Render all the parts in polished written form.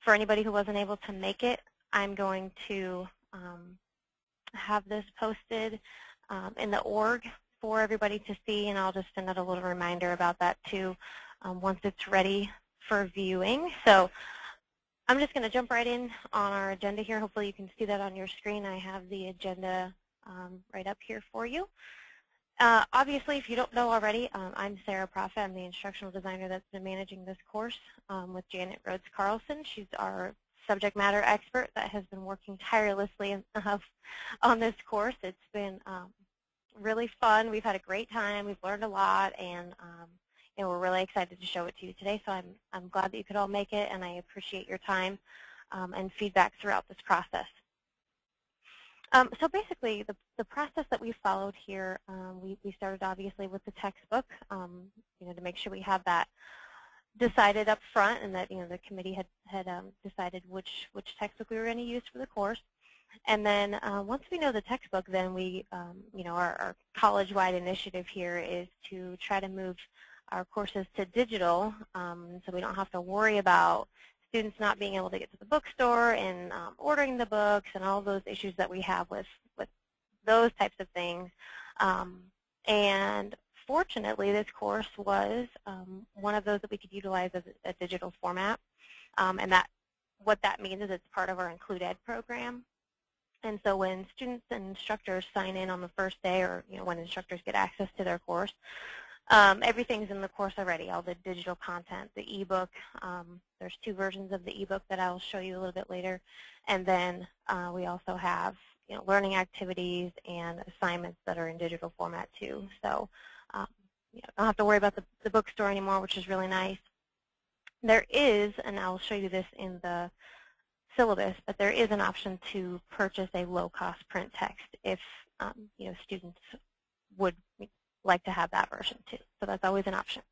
For anybody who wasn't able to make it, I'm going to have this posted in the org for everybody to see, and I'll just send out a little reminder about that too once it's ready for viewing. So I'm just going to jump right in on our agenda here. Hopefully you can see that on your screen. I have the agenda right up here for you. Obviously, if you don't know already, I'm Sarah Prophet. I'm the instructional designer that's been managing this course with Janet Rhodes Carlson. She's our subject matter expert that has been working tirelessly on this course. It's been really fun. We've had a great time. We've learned a lot, and we're really excited to show it to you today. So I'm glad that you could all make it, and I appreciate your time and feedback throughout this process. So basically, the process that we followed here, we started obviously with the textbook, to make sure we have that decided up front, and that the committee had decided which textbook we were going to use for the course. And then once we know the textbook, then we, our college-wide initiative here is to try to move our courses to digital, so we don't have to worry about students not being able to get to the bookstore and ordering the books and all those issues that we have with those types of things. And fortunately, this course was one of those that we could utilize as a digital format. And what that means is it's part of our Include Ed program. And so when students and instructors sign in on the first day, or when instructors get access to their course, everything's in the course already, all the digital content, the ebook. There's 2 versions of the ebook that I'll show you a little bit later. And then we also have learning activities and assignments that are in digital format too. So don't have to worry about the bookstore anymore, which is really nice. There is, and I'll show you this in the syllabus, but there is an option to purchase a low-cost print text if students would like to have that version too. So that's always an option.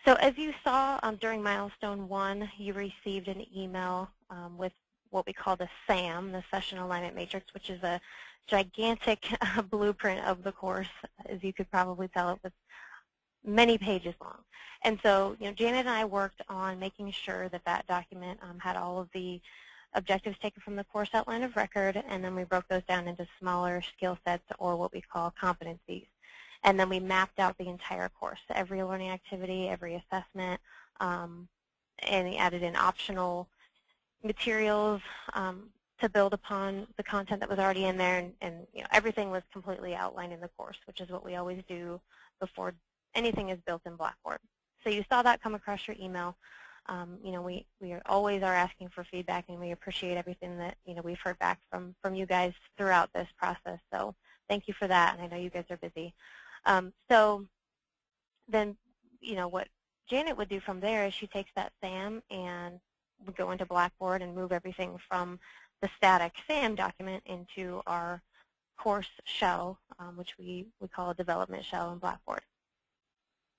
So as you saw during Milestone 1, you received an email with what we call the SAM, the Session Alignment Matrix, which is a gigantic blueprint of the course. As you could probably tell, it was many pages long. And so Janet and I worked on making sure that that document had all of the objectives taken from the course outline of record, and then we broke those down into smaller skill sets, or what we call competencies. And then we mapped out the entire course, every learning activity, every assessment, and we added in optional materials to build upon the content that was already in there, and everything was completely outlined in the course, which is what we always do before anything is built in Blackboard. So you saw that come across your email. We always are asking for feedback, and we appreciate everything that we've heard back from you guys throughout this process. So thank you for that, and I know you guys are busy. So then, what Janet would do from there is she takes that SAM and would go into Blackboard and move everything from the static SAM document into our course shell, which we call a development shell in Blackboard.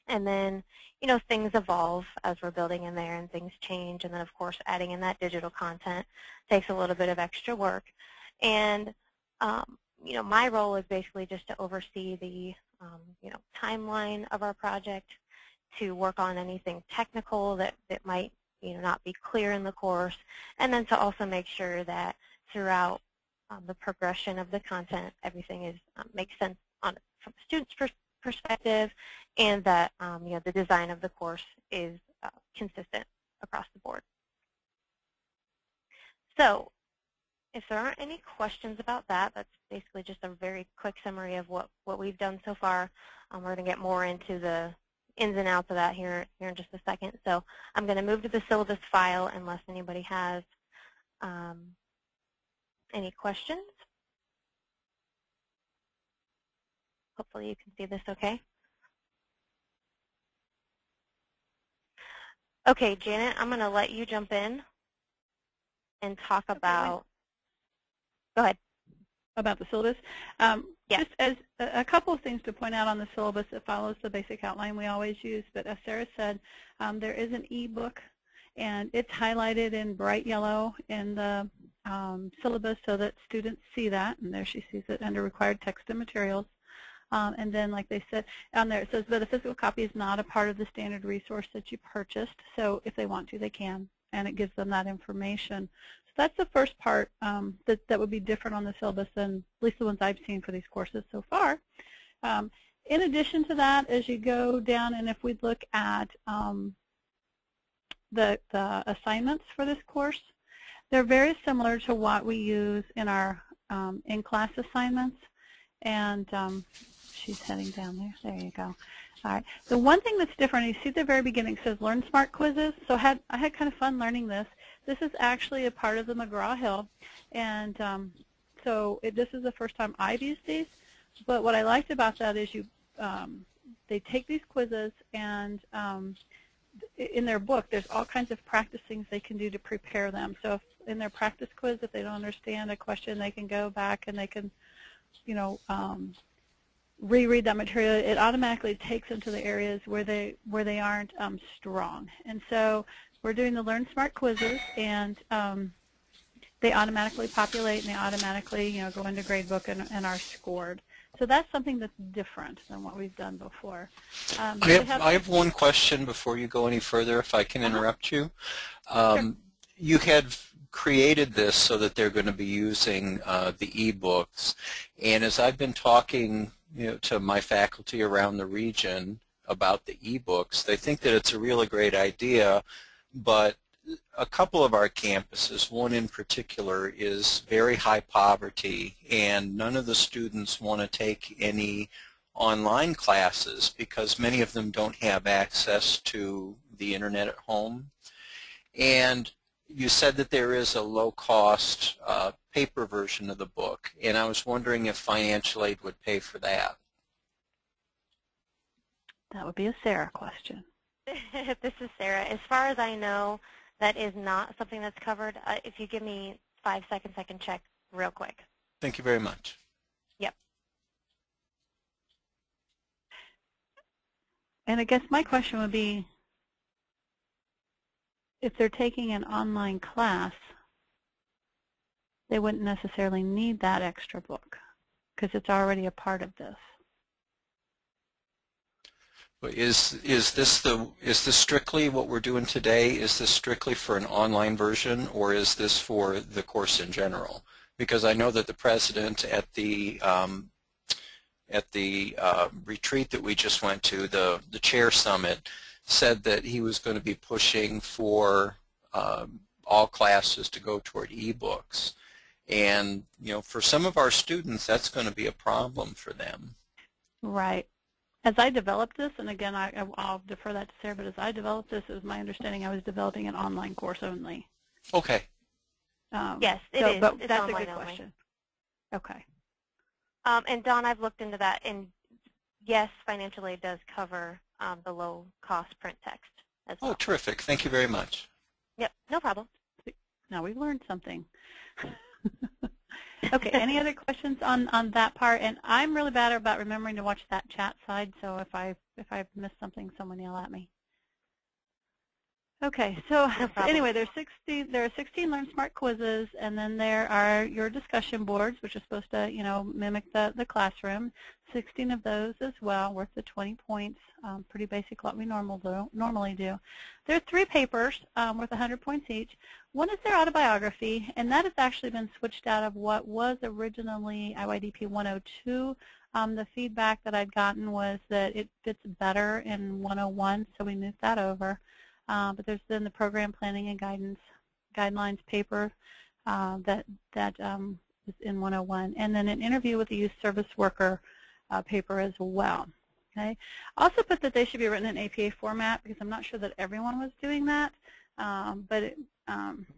And then, things evolve as we're building in there, and things change. And then, of course, adding in that digital content takes a little bit of extra work. And, my role is basically just to oversee the, timeline of our project, to work on anything technical that might, not be clear in the course, and then to also make sure that throughout the progression of the content, everything makes sense from a student's perspective, and that the design of the course is consistent across the board. So if there aren't any questions about that, that's basically just a very quick summary of what we've done so far. We're going to get more into the ins and outs of that here in just a second. So I'm going to move to the syllabus file unless anybody has any questions. Hopefully you can see this okay. Okay, Janet, I'm going to let you jump in and talk about, go ahead. About the syllabus. Yeah. Just as a couple of things to point out on the syllabus, it follows the basic outline we always use, but as Sarah said, there is an e-book, and it's highlighted in bright yellow in the syllabus so that students see that, and there she sees it under required text and materials. And then, like they said, on there it says that a physical copy is not a part of the standard resource that you purchased, so if they want to, they can. and it gives them that information. So that's the first part that would be different on the syllabus than at least the ones I've seen for these courses so far. In addition to that, as you go down, and if we look at the assignments for this course, they're very similar to what we use in our in-class assignments. And she's heading down there. There you go. All right. The one thing that's different, you see at the very beginning, it says Learn Smart Quizzes. So I had kind of fun learning this. This is actually a part of the McGraw-Hill. And this is the first time I've used these. But what I liked about that is they take these quizzes, and in their book, there's all kinds of practice things they can do to prepare them. So if, in their practice quiz, if they don't understand a question, they can go back and they can, reread that material. It automatically takes them to the areas where they aren't strong. And so we're doing the Learn Smart quizzes, and they automatically populate, and they automatically go into gradebook and are scored. So that's something that's different than what we've done before. I have one question before you go any further, if I can interrupt you. Sure. You had created this so that they're going to be using the e-books, and as I've been talking to my faculty around the region about the e-books, they think that it's a really great idea, but a couple of our campuses, one in particular, is very high poverty, and none of the students want to take any online classes because many of them don't have access to the internet at home. And you said that there is a low-cost paper version of the book, and I was wondering if financial aid would pay for that. That would be a Sarah question. This is Sarah. As far as I know, that is not something that's covered. If you give me 5 seconds, I can check real quick. Thank you very much. Yep. And I guess my question would be, if they're taking an online class, they wouldn't necessarily need that extra book because it's already a part of this. Is this strictly what we're doing today? Is this strictly for an online version, or is this for the course in general? Because I know that the president at the retreat that we just went to, the chair summit, said that he was going to be pushing for all classes to go toward e-books, and for some of our students, that's going to be a problem for them. Right. As I developed this, and again, I'll defer that to Sarah, but as I developed this, it was my understanding I was developing an online course only. Okay. Yes, it is. But it's that's online a good only. question. Okay. And Dawn, I've looked into that, and yes, financial aid does cover the low-cost print text as well. Oh, terrific. Thank you very much. Yep, no problem. Now we've learned something. Okay, any other questions on that part? And I'm really bad about remembering to watch that chat side, so if I've missed something, someone yell at me. Okay, so anyway, there are 16 Learn Smart quizzes, and then there are your discussion boards, which are supposed to, mimic the classroom. 16 of those as well, worth the 20 points. Pretty basic, what we normally do. There are 3 papers worth 100 points each. One is their autobiography, and that has actually been switched out of what was originally IYDP102. The feedback that I'd gotten was that it fits better in 101, so we moved that over. But there's then the program planning and guidelines paper that is in 101, and then an interview with a youth service worker paper as well. Okay. Also put that they should be written in APA format because I'm not sure that everyone was doing that, but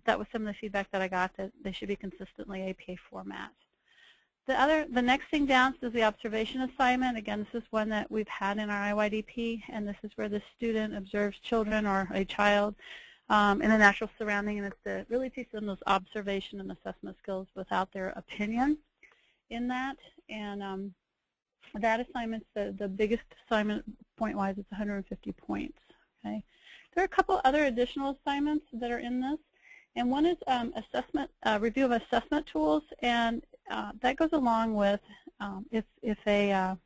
that was some of the feedback that I got, that they should be consistently APA format. The next thing down is the observation assignment. Again, this is one that we've had in our IYDP, and this is where the student observes children or a child in a natural surrounding, and it's to really teach them those observation and assessment skills without their opinion in that. And that assignment's the biggest assignment point-wise. It's 150 points. Okay. There are a couple other additional assignments that are in this, and one is review of assessment tools, and that goes along with if a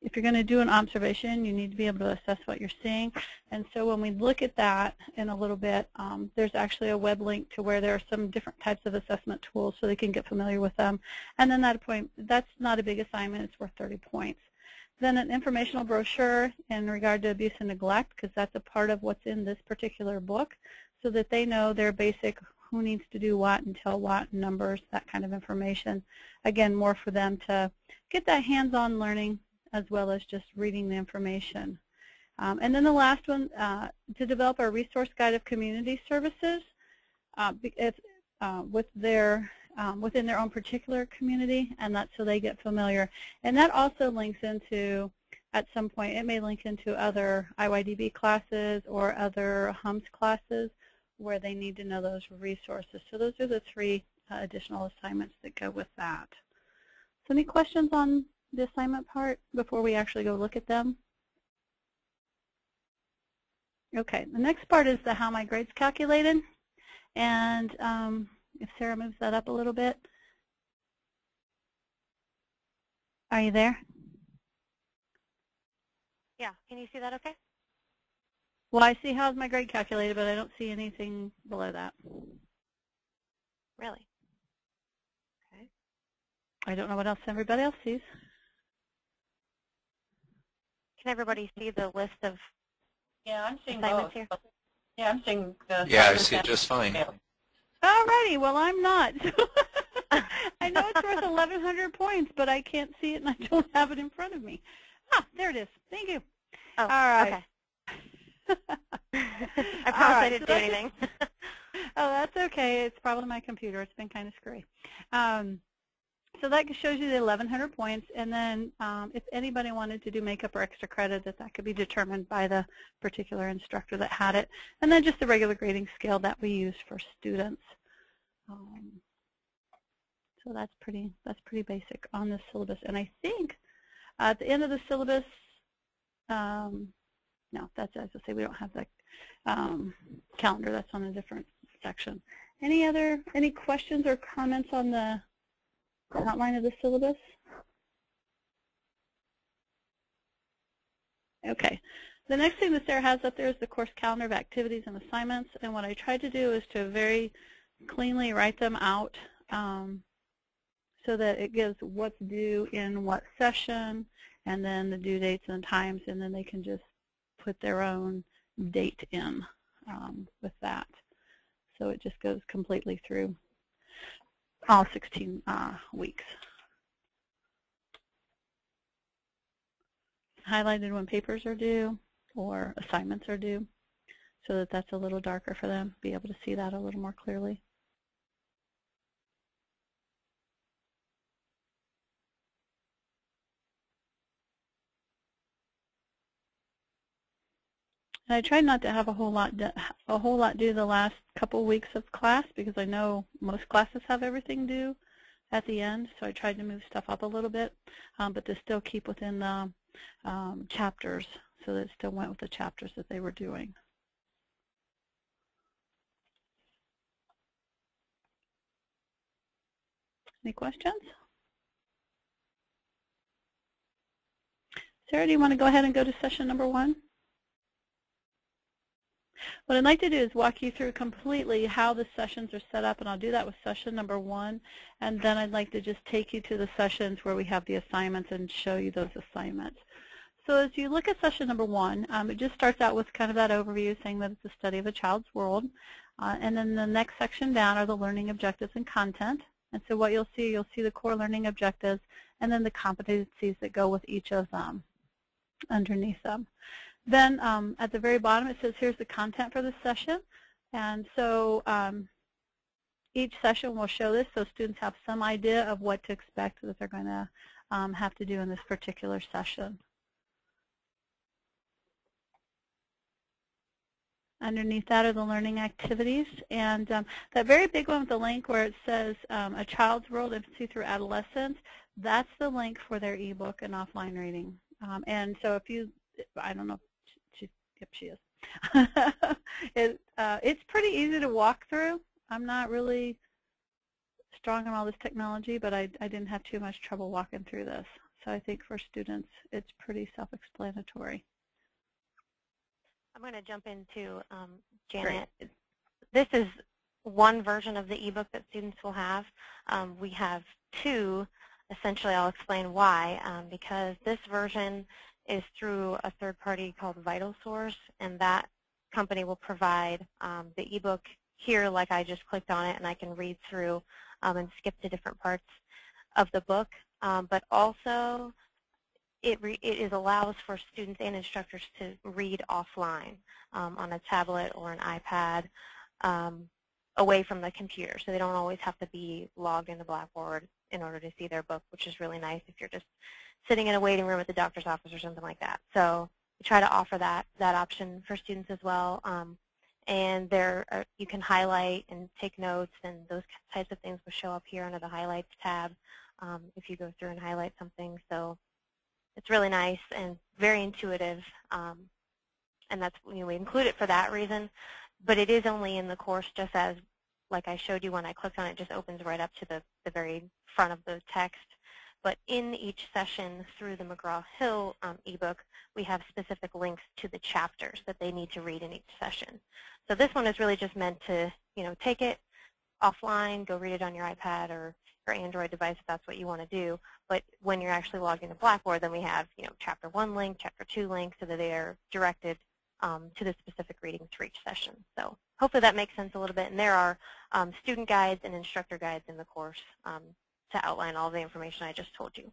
if you're going to do an observation, you need to be able to assess what you're seeing. And so when we look at that in a little bit, there's actually a web link to where there are some different types of assessment tools so they can get familiar with them. And then that's not a big assignment. It's worth 30 points. Then an informational brochure in regard to abuse and neglect, because that's a part of what's in this particular book, so that they know their basic who needs to do what and tell what, numbers, that kind of information. Again, more for them to get that hands-on learning as well as just reading the information. And then the last one, to develop a resource guide of community services within their own particular community, and that's so they get familiar. And that also links into, at some point, it may link into other IYDP classes or other HUMS classes where they need to know those resources. So those are the 3 additional assignments that go with that. So any questions on the assignment part before we actually go look at them? Okay, the next part is the how my grade's calculated. And if Sarah moves that up a little bit. Are you there? Yeah, can you see that okay? Well, I see how's my grade calculated, but I don't see anything below that. Really? Okay. I don't know what else everybody else sees. Can everybody see the list of I'm seeing assignments both. here? Yeah, I'm seeing the. Yeah, I see it just fine. Alrighty, well I'm not. I know it's worth 1,100 points, but I can't see it and I don't have it in front of me. Ah, there it is. Thank you. Oh, all right. Okay. I promise I didn't do anything. Oh, that's okay. It's probably my computer. It's been kind of screwy. So that shows you the 1,100 points, and then if anybody wanted to do makeup or extra credit, that could be determined by the particular instructor that had it, and then just the regular grading scale that we use for students. So that's pretty basic on the syllabus, and I think at the end of the syllabus, no, that's, as I say, we don't have the calendar. That's on a different section. Any questions or comments on the outline of the syllabus? Okay. The next thing that Sarah has up there is the course calendar of activities and assignments, and what I tried to do is to very cleanly write them out so that it gives what's due in what session, and then the due dates and times, and then they can just put their own date in with that. So it just goes completely through all 16 weeks. Highlighted when papers are due or assignments are due, so that that's a little darker for them, be able to see that a little more clearly. And I tried not to have a whole lot due the last couple weeks of class, because I know most classes have everything due at the end. So I tried to move stuff up a little bit, but to still keep within the chapters, so that it still went with the chapters that they were doing. Any questions? Sarah, do you want to go ahead and go to session number 1? What I'd like to do is walk you through completely how the sessions are set up, and I'll do that with session number 1, and then I'd like to just take you to the sessions where we have the assignments and show you those assignments. So as you look at session number 1, it just starts out with kind of that overview saying that it's a study of a child's world, and then the next section down are the learning objectives and content. And so what you'll see the core learning objectives and then the competencies that go with each of them underneath them. Then at the very bottom it says here's the content for the session, and so each session will show this so students have some idea of what to expect that they're going to have to do in this particular session. Underneath that are the learning activities, and that very big one with the link where it says A Child's World, Infancy Through Adolescence, that's the link for their ebook and offline reading. And so if you, I don't know, yep, she is. It's pretty easy to walk through. I'm not really strong on all this technology, but I didn't have too much trouble walking through this. So I think for students, it's pretty self-explanatory. I'm going to jump into Janet. Great. This is one version of the ebook that students will have. We have two. Essentially, I'll explain why. Because this version is through a third party called VitalSource, and that company will provide the ebook here like I just clicked on it, and I can read through and skip to different parts of the book. But also, it allows for students and instructors to read offline on a tablet or an iPad away from the computer. So they don't always have to be logged into Blackboard in order to see their book, which is really nice if you're just sitting in a waiting room at the doctor's office or something like that. So we try to offer that option for students as well. And you can highlight and take notes, and those types of things will show up here under the Highlights tab if you go through and highlight something. So it's really nice and very intuitive, and that's, we include it for that reason. But it is only in the course, just as like I showed you when I clicked on it, just opens right up to the very front of the text. But in each session through the McGraw-Hill ebook, we have specific links to the chapters that they need to read in each session. So this one is really just meant to, take it offline, go read it on your iPad or your Android device if that's what you want to do. But when you're actually logged into Blackboard, then we have, chapter 1 link, chapter 2 link, so that they are directed to the specific readings for each session. So hopefully that makes sense a little bit. And there are student guides and instructor guides in the course to outline all the information I just told you.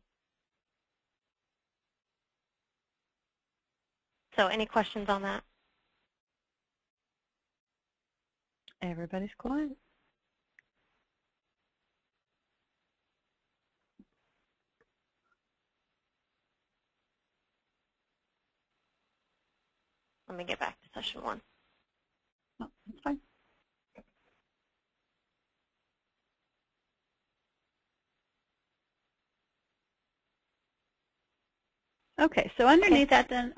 So any questions on that? Everybody's quiet. Let me get back to session 1. Oh, that's fine. Okay, so underneath that then,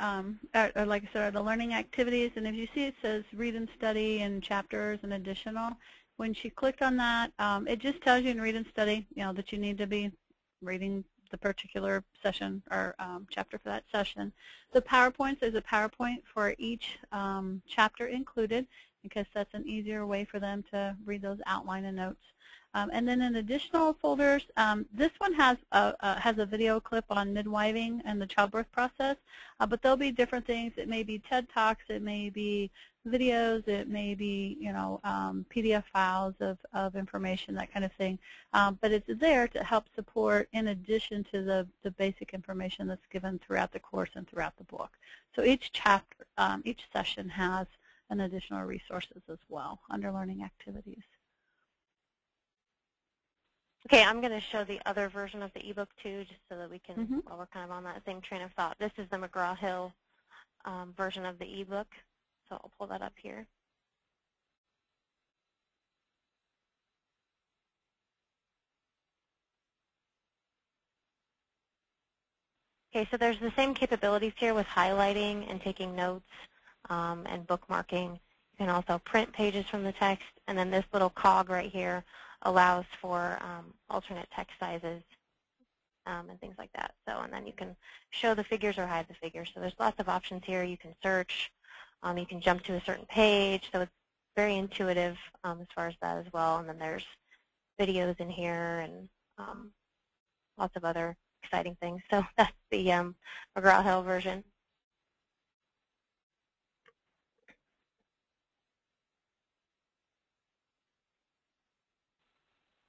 or like I said, are the learning activities, and if you see it says read and study and chapters and additional, when she clicked on that, it just tells you in read and study, that you need to be reading the particular session or chapter for that session. The PowerPoints, there's a PowerPoint for each chapter included, because that's an easier way for them to read those outline and notes. And then in additional folders, this one has a video clip on midwiving and the childbirth process, but there'll be different things. It may be TED Talks, it may be videos, it may be PDF files of information, that kind of thing. But it's there to help support in addition to the basic information that's given throughout the course and throughout the book. So each chapter, each session has an additional resources as well under learning activities. Okay, I'm going to show the other version of the ebook too, just so that we can, while we're kind of on that same train of thought. This is the McGraw-Hill version of the ebook, so I'll pull that up here. Okay, so there's the same capabilities here with highlighting and taking notes and bookmarking. You can also print pages from the text, and then this little cog right here allows for alternate text sizes and things like that. So, and then you can show the figures or hide the figures. So there's lots of options here. You can search. You can jump to a certain page. So it's very intuitive as far as that as well. And then there's videos in here and lots of other exciting things. So that's the McGraw-Hill version.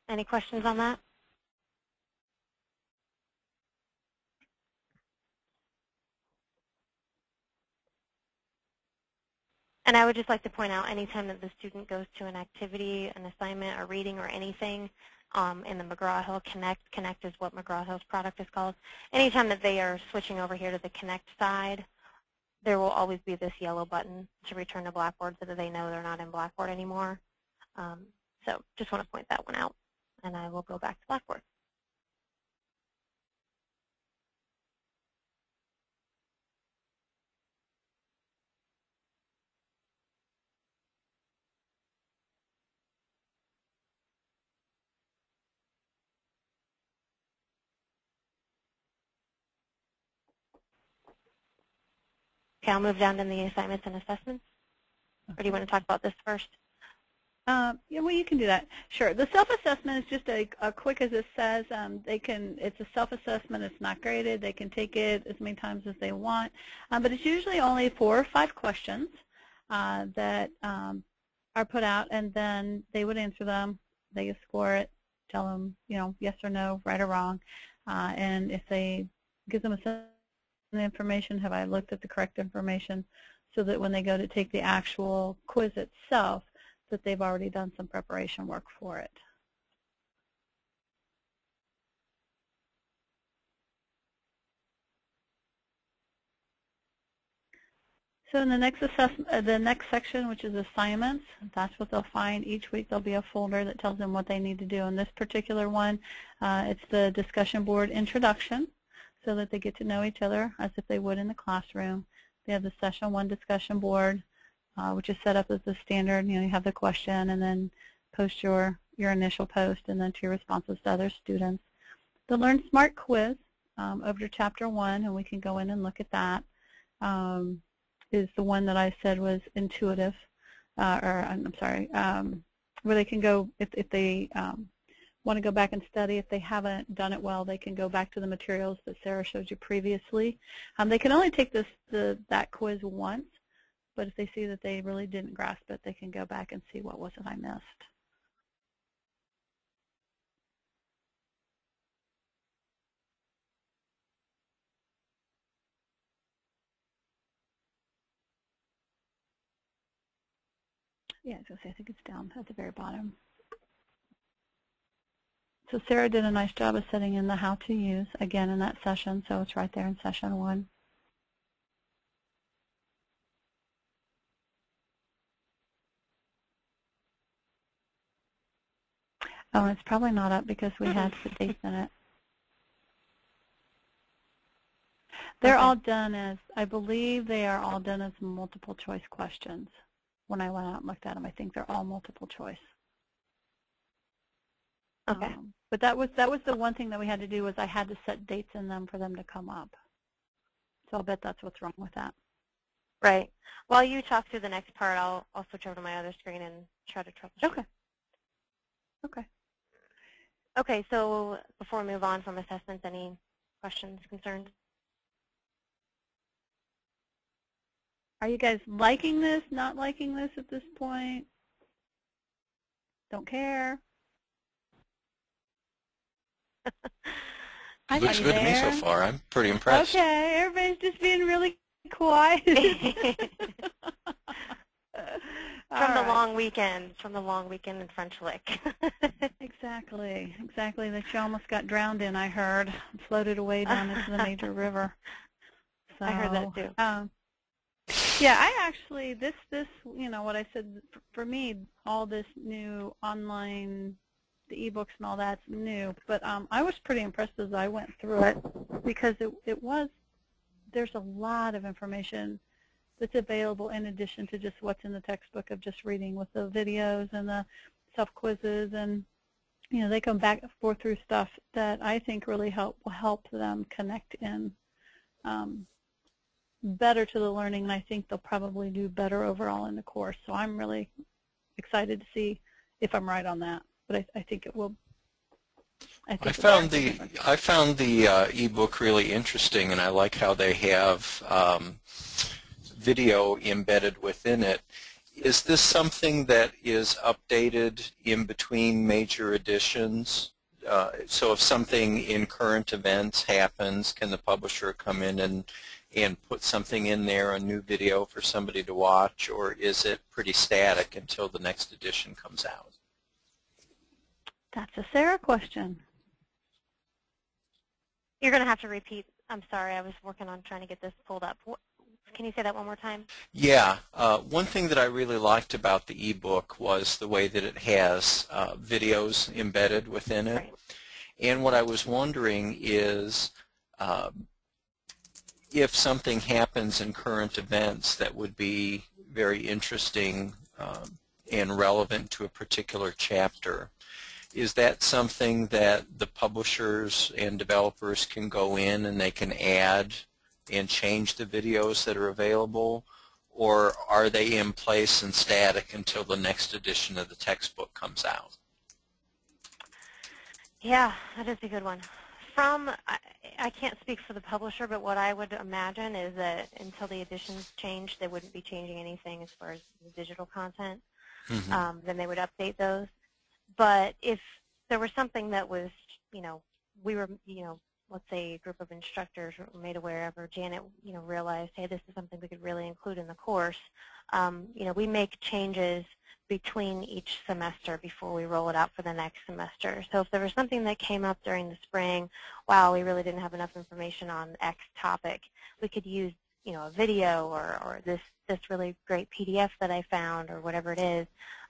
Any questions on that? And I would just like to point out, anytime that the student goes to an activity, an assignment, or reading, or anything in the McGraw-Hill Connect is what McGraw-Hill's product is called. Anytime that they are switching over here to the Connect side, there will always be this yellow button to return to Blackboard so that they know they're not in Blackboard anymore. So just want to point that one out, and I will go back to Blackboard. Okay, I'll move down to the assignments and assessments. Or do you want to talk about this first? Yeah, well, you can do that. Sure. The self-assessment is just a quick, as it says. It's a self-assessment. It's not graded. They can take it as many times as they want. But it's usually only 4 or 5 questions that are put out, and then they would answer them. They score it, tell them, yes or no, right or wrong. And if they give them the information, have I looked at the correct information, so that when they go to take the actual quiz itself, that they've already done some preparation work for it. So in the next section, which is assignments, that's what they'll find. Each week there'll be a folder that tells them what they need to do. In this particular one, it's the discussion board introduction, so that they get to know each other as if they would in the classroom. They have the session 1 discussion board, which is set up as the standard. You have the question, and then post your initial post, and then to your responses to other students. The Learn Smart quiz over to Chapter 1, and we can go in and look at that. Is the one that I said was intuitive, where they can go, if they want to go back and study. If they haven't done it well, they can go back to the materials that Sarah showed you previously. They can only take that quiz once, but if they see that they really didn't grasp it, they can go back and see what was it I missed. Yeah, I was going to say, I think it's down at the very bottom. So Sarah did a nice job of setting in the how to use, again, in that session, so it's right there in session 1. Oh, it's probably not up because we had the dates in it. They're all done as, I believe they are all done as multiple choice questions. When I went out and looked at them, I think they're all multiple choice. Okay. But that was the one thing that we had to do, was I had to set dates in them for them to come up. So I'll bet that's what's wrong with that. Right. While you talk through the next part, I'll switch over to my other screen and try to troubleshoot. Okay. Okay. Okay, so before we move on from assessments, any questions, concerns? Are you guys liking this, not liking this at this point? Don't care? Looks good to me so far. I'm pretty impressed. Okay, everybody's just being really quiet. From the long weekend in French Lick. Exactly. That you almost got drowned in, I heard, floated away down into the major river. So, I heard that too. Yeah, I actually, this, what I said, for me, all this new online, the ebooks and all that's new, but I was pretty impressed as I went through it, because there's a lot of information that's available in addition to just what's in the textbook of just reading, with the videos and the self-quizzes, and they come back and forth through stuff that I think really will help them connect in better to the learning, and I think they'll probably do better overall in the course. So I'm really excited to see if I'm right on that, but I think it will. I found the ebook really interesting, and I like how they have video embedded within it. Is this something that is updated in between major editions? So if something in current events happens, can the publisher come in and put something in there, a new video for somebody to watch, or is it pretty static until the next edition comes out? That's a Sarah question. You're going to have to repeat. I'm sorry, I was working on trying to get this pulled up. Can you say that one more time? Yeah. One thing that I really liked about the ebook was the way that it has videos embedded within it. Right. And what I was wondering is, if something happens in current events that would be very interesting and relevant to a particular chapter, is that something that the publishers and developers can go in and they can add and change the videos that are available, or are they in place and static until the next edition of the textbook comes out? Yeah, that is a good one. I can't speak for the publisher, but what I would imagine is that until the editions change, they wouldn't be changing anything as far as the digital content. Then they would update those. But if there was something that was, we were, let's say a group of instructors were made aware of, or Janet, realized, hey, this is something we could really include in the course, we make changes between each semester before we roll it out for the next semester. So if there was something that came up during the spring, wow, we really didn't have enough information on X topic, we could use, a video or this really great PDF that I found, or whatever it is,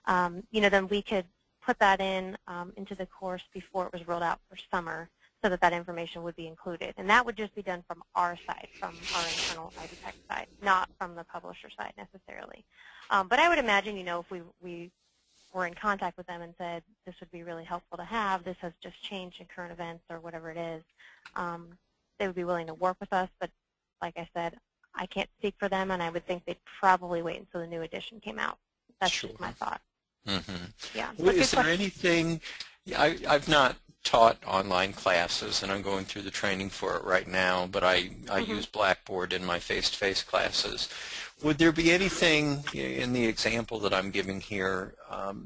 then we could put that into the course before it was rolled out for summer, so that that information would be included. And that would just be done from our side, from our internal IDTech side, not from the publisher side necessarily. But I would imagine, if we were in contact with them and said, this would be really helpful to have, this has just changed in current events or whatever it is, they would be willing to work with us. But like I said, I can't speak for them, and I would think they'd probably wait until the new edition came out. That's just my thought. Yeah. Well, is there anything, I've not taught online classes, and I'm going through the training for it right now, but I use Blackboard in my face-to-face classes. Would there be anything in the example that I'm giving here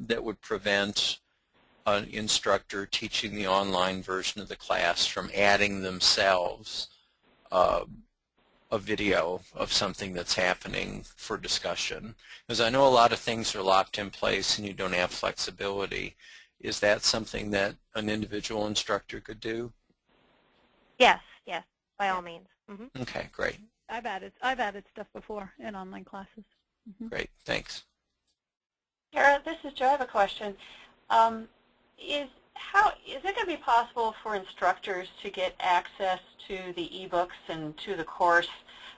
that would prevent an instructor teaching the online version of the class from adding themselves a video of something that's happening for discussion? Because I know a lot of things are locked in place and you don't have flexibility. Is that something that an individual instructor could do? Yes, by all means. Okay, great. I've added stuff before in online classes. Great, thanks. Tara, this is Joe. I have a question. Is it going to be possible for instructors to get access to the ebooks and to the course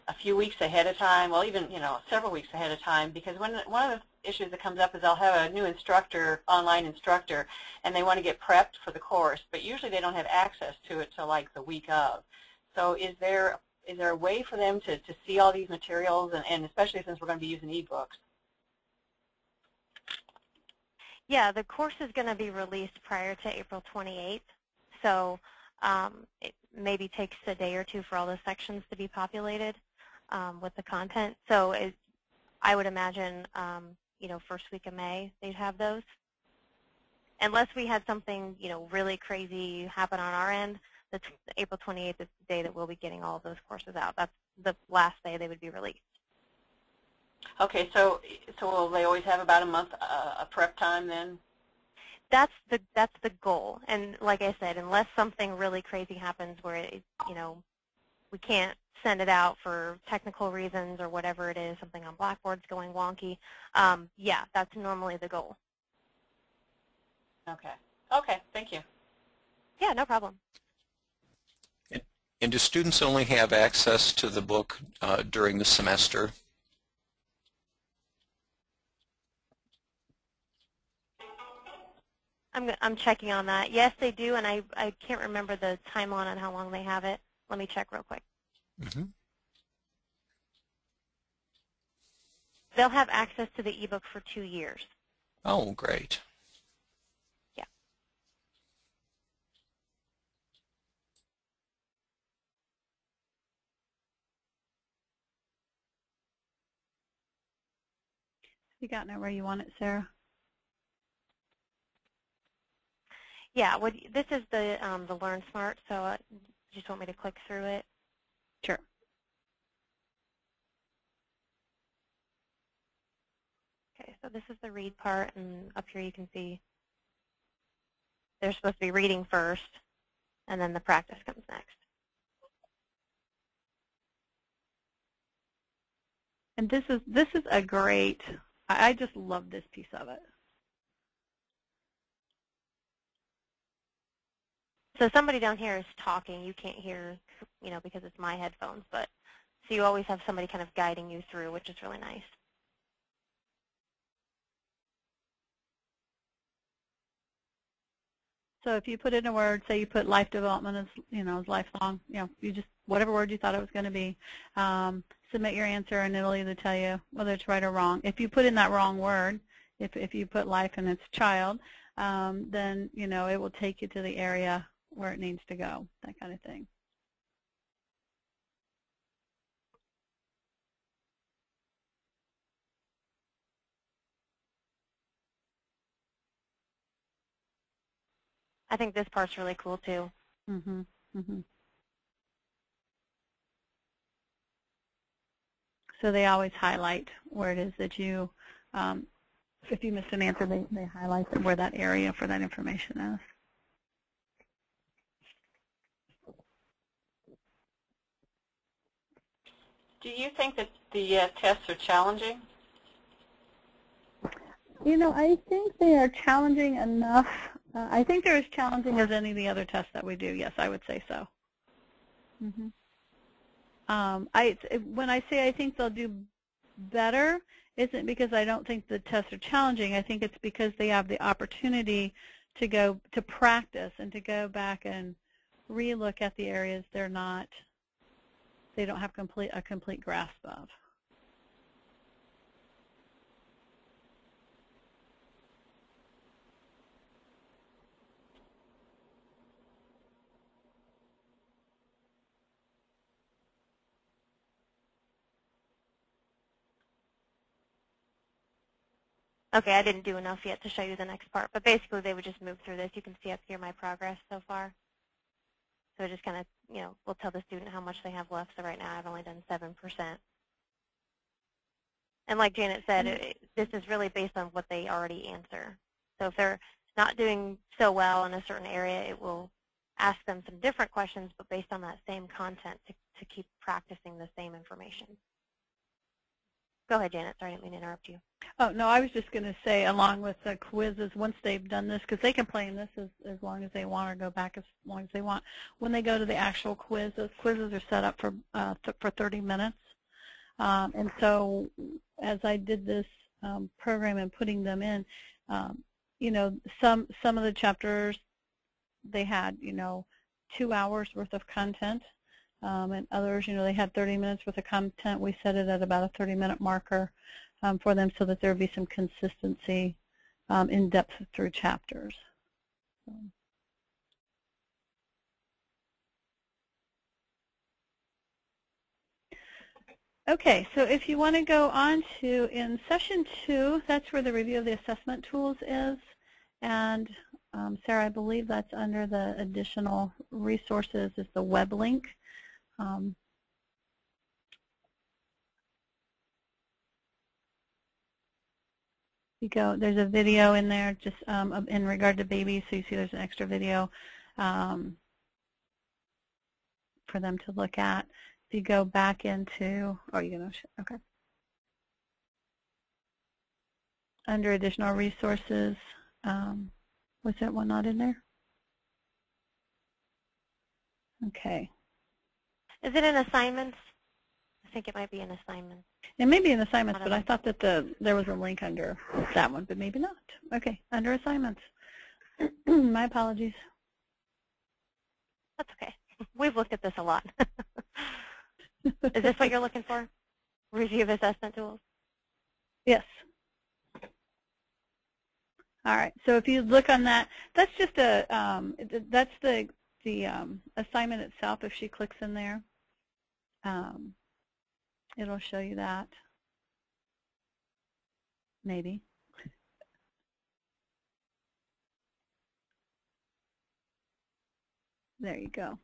a few weeks ahead of time? Well, even several weeks ahead of time, because one of the issues that comes up is I'll have a new instructor, online instructor, and they want to get prepped for the course, but usually they don't have access to it till like the week of. So is there a way for them to see all these materials, and especially since we're going to be using ebooks? Yeah, the course is going to be released prior to April 28th, so it maybe takes a day or two for all the sections to be populated with the content. So I would imagine, first week of May they'd have those. Unless we had something, really crazy happen on our end, April 28th is the day that we'll be getting all of those courses out. That's the last day they would be released. Okay, so will they always have about a month a prep time then? That's the goal. And like I said, unless something really crazy happens where we can't send it out for technical reasons or whatever it is, something on Blackboard's going wonky, yeah, that's normally the goal. Okay, thank you. Yeah, no problem. And do students only have access to the book during the semester? I'm checking on that. Yes, they do, and I can't remember the timeline on how long they have it. Let me check real quick. They'll have access to the ebook for 2 years. Oh, great. Yeah. You gotten it where you want it, Sarah? Yeah, this is the Learn Smart, so you just want me to click through it? Sure. Okay, so this is the read part, and up here you can see they're supposed to be reading first, and then the practice comes next. And this is a great, I just love this piece of it. So somebody down here is talking. You can't hear, because it's my headphones, but so you always have somebody kind of guiding you through, which is really nice. So if you put in a word, say you put life development as, as lifelong, you just, whatever word you thought it was going to be, submit your answer and it'll either tell you whether it's right or wrong. If you put in that wrong word, if you put life and it's child, then, it will take you to the area where it needs to go, that kind of thing. I think this part's really cool too. Mm-hmm. Mm-hmm. So they always highlight where it is that you, if you missed an answer, they highlight where that area for that information is. Do you think that the tests are challenging? I think they are challenging enough. I think they're as challenging as any of the other tests that we do. Yes, I would say so. Mm-hmm. When I say I think they'll do better, isn't because I don't think the tests are challenging. I think it's because they have the opportunity to go to practice and to go back and relook at the areas they don't have a complete grasp of. Okay, I didn't do enough yet to show you the next part, but basically they would just move through this. You can see up here my progress so far. So it just kind of, we'll tell the student how much they have left. So right now I've only done 7%. And like Janet said, this is really based on what they already answer. So if they're not doing so well in a certain area, it will ask them some different questions, but based on that same content to keep practicing the same information. Go ahead, Janet. Sorry, I didn't mean to interrupt you. Oh, no, I was just going to say, along with the quizzes, once they've done this, because they can play in this as long as they want or go back as long as they want, when they go to the actual quiz, those quizzes are set up for 30 minutes. And so as I did this program and putting them in, some of the chapters, they had, 2 hours worth of content. And others, they had 30 minutes worth of content. We set it at about a 30-minute marker for them so that there would be some consistency in depth through chapters. Okay, so if you want to go on to, in session 2, that's where the review of the assessment tools is. And Sarah, I believe that's under the additional resources is the web link. There's a video in there just in regard to babies, so you see there's an extra video for them to look at. If you go back into, okay. Under additional resources, was that one not in there? Okay. Is it in assignments? I think it might be in assignments. It may be in assignments, but I thought that there was a link under that one, but maybe not. Okay, under assignments. My apologies. That's okay. We've looked at this a lot. Is this what you're looking for? Review of assessment tools? Yes. All right. So if you look on that, that's just that's the assignment itself. If she clicks in there, it'll show you that. Maybe. There you go.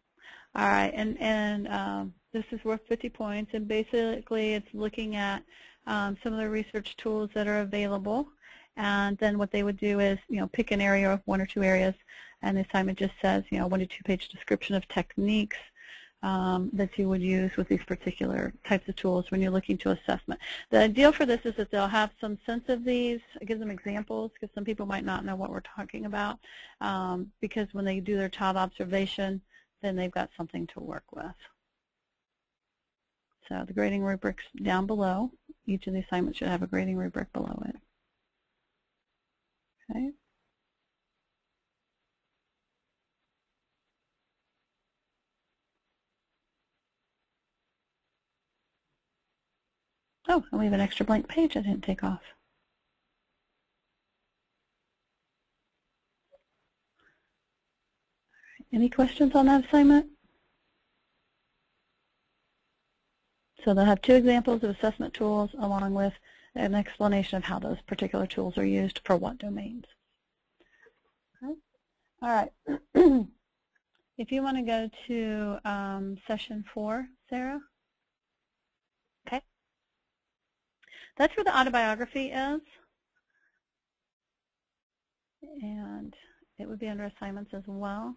All right, and this is worth 50 points, and basically it's looking at some of the research tools that are available, and then what they would do is, pick an area of 1 or 2 areas, and the assignment just says, 1 to 2 page description of techniques that you would use with these particular types of tools when you're looking to assessment. The ideal for this is that they'll have some sense of these. I give them examples because some people might not know what we're talking about, because when they do their child observation, then they've got something to work with. So the grading rubrics down below. Each of the assignments should have a grading rubric below it. Okay. Oh, and we have an extra blank page I didn't take off. Any questions on that assignment? So they'll have 2 examples of assessment tools along with an explanation of how those particular tools are used for what domains. Okay. All right. If you want to go to session 4, Sarah. Okay. That's where the autobiography is. And it would be under assignments as well.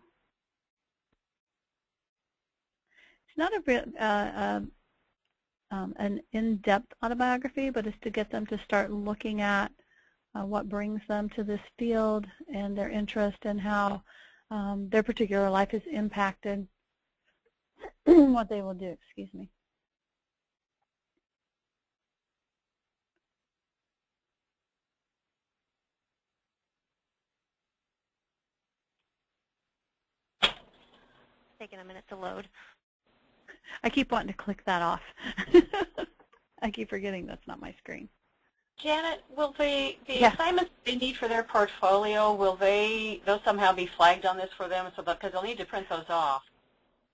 It's not an in-depth autobiography, but it's to get them to start looking at what brings them to this field and their interest and how their particular life has impacted what they will do. Excuse me. Taking a minute to load. I keep wanting to click that off. I keep forgetting that's not my screen. Janet, will the assignments they need for their portfolio, will those somehow be flagged on this for them, so because they'll need to print those off?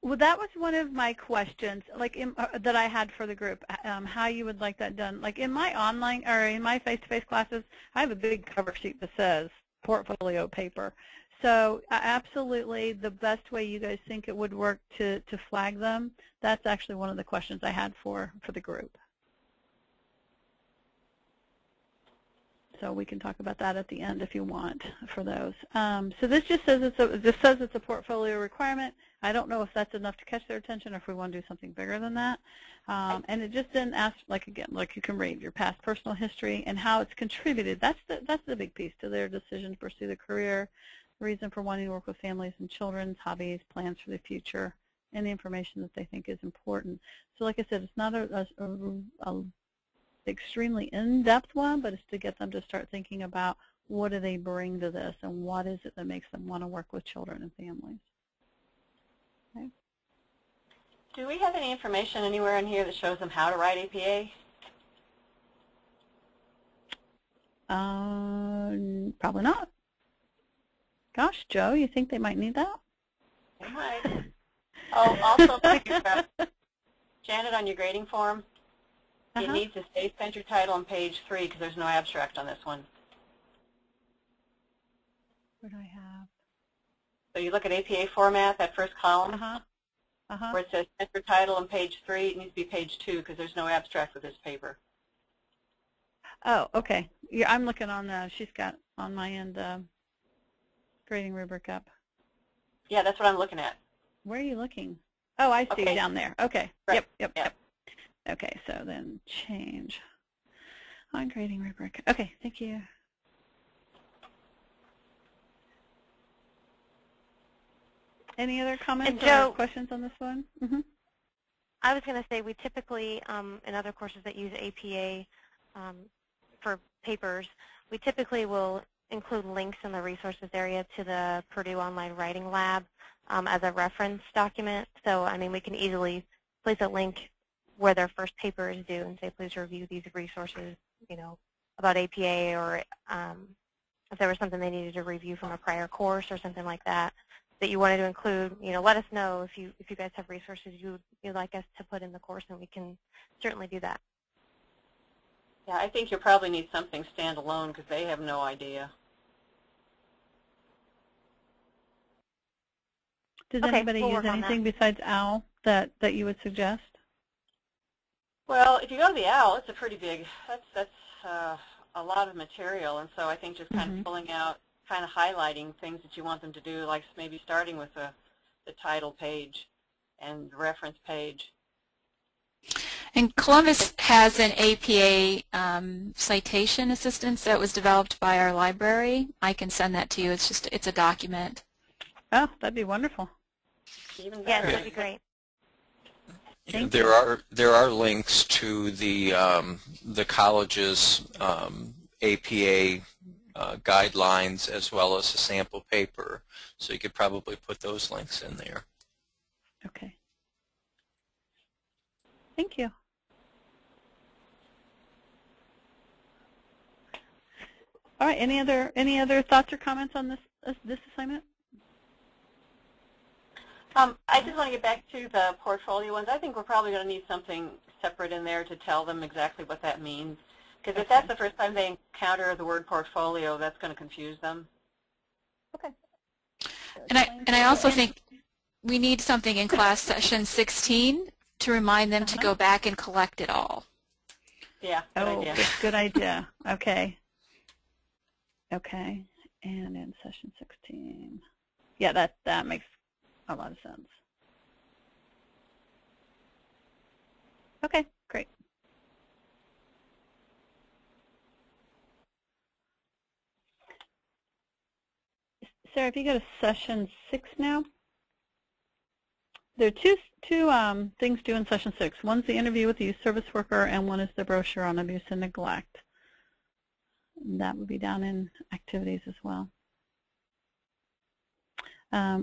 Well, that was one of my questions, like that I had for the group, how you would like that done. Like in my online or in my face-to-face classes, I have a big cover sheet that says portfolio paper. So absolutely, the best way you guys think it would work to flag them, that's actually one of the questions I had for the group. So we can talk about that at the end if you want for those. So this just says it's a portfolio requirement. I don't know if that's enough to catch their attention or if we want to do something bigger than that. And it just then asks, like again, like you can read your past personal history and how it's contributed. That's the big piece to their decision to pursue the career, reason for wanting to work with families and children's hobbies, plans for the future, and the information that they think is important. So like I said, it's not a extremely in-depth one, but it's to get them to start thinking about what do they bring to this and what is it that makes them want to work with children and families. Okay. Do we have any information anywhere in here that shows them how to write APA? Probably not. Gosh, Joe, you think they might need that? They might. Oh, also, Janet, on your grading form, it needs a state center title on page 3 because there's no abstract on this one. What do I have? So you look at APA format, that first column, where it says center title on page 3, it needs to be page 2 because there's no abstract with this paper. Oh, okay. Yeah, I'm looking on she's got on my end grading rubric up. Yeah, that's what I'm looking at. Where are you looking? Oh, I see, down there. Okay. Right. Yep. Okay, so then change on grading rubric. Okay, thank you. Any other comments or questions on this one? I was going to say we typically, in other courses that use APA for papers, we typically will include links in the resources area to the Purdue Online Writing Lab as a reference document. So, I mean, we can easily place a link where their first paper is due and say, please review these resources, you know, about APA, or if there was something they needed to review from a prior course or something like that that you wanted to include, you know, let us know if you guys have resources you'd like us to put in the course, and we can certainly do that. Yeah, I think you'll probably need something standalone because they have no idea. Does anybody use anything besides OWL that you would suggest? Well, if you go to the OWL, it's a pretty big, that's a lot of material, and so I think just kind of pulling out, kind of highlighting things that you want them to do, like maybe starting with the title page and the reference page. And Columbus has an APA citation assistance that was developed by our library. I can send that to you. It's a document. Oh, that'd be wonderful. Even yes, better. that'd be great. There are links to the college's APA guidelines as well as a sample paper, so you could probably put those links in there. Okay. Thank you. All right. Any other thoughts or comments on this assignment? I just want to get back to the portfolio ones. I think we're probably going to need something separate in there to tell them exactly what that means. Because if that's the first time they encounter the word portfolio, that's going to confuse them. Okay. And I also think we need something in class session 16 to remind them to go back and collect it all. Yeah, good idea. Good idea. Okay. Okay. And in session 16. Yeah, that makes a lot of sense. Okay, great. Sarah, if you go to session 6 now, there are two things due in session 6. One's the interview with the youth service worker, and one is the brochure on abuse and neglect. And that would be down in activities as well.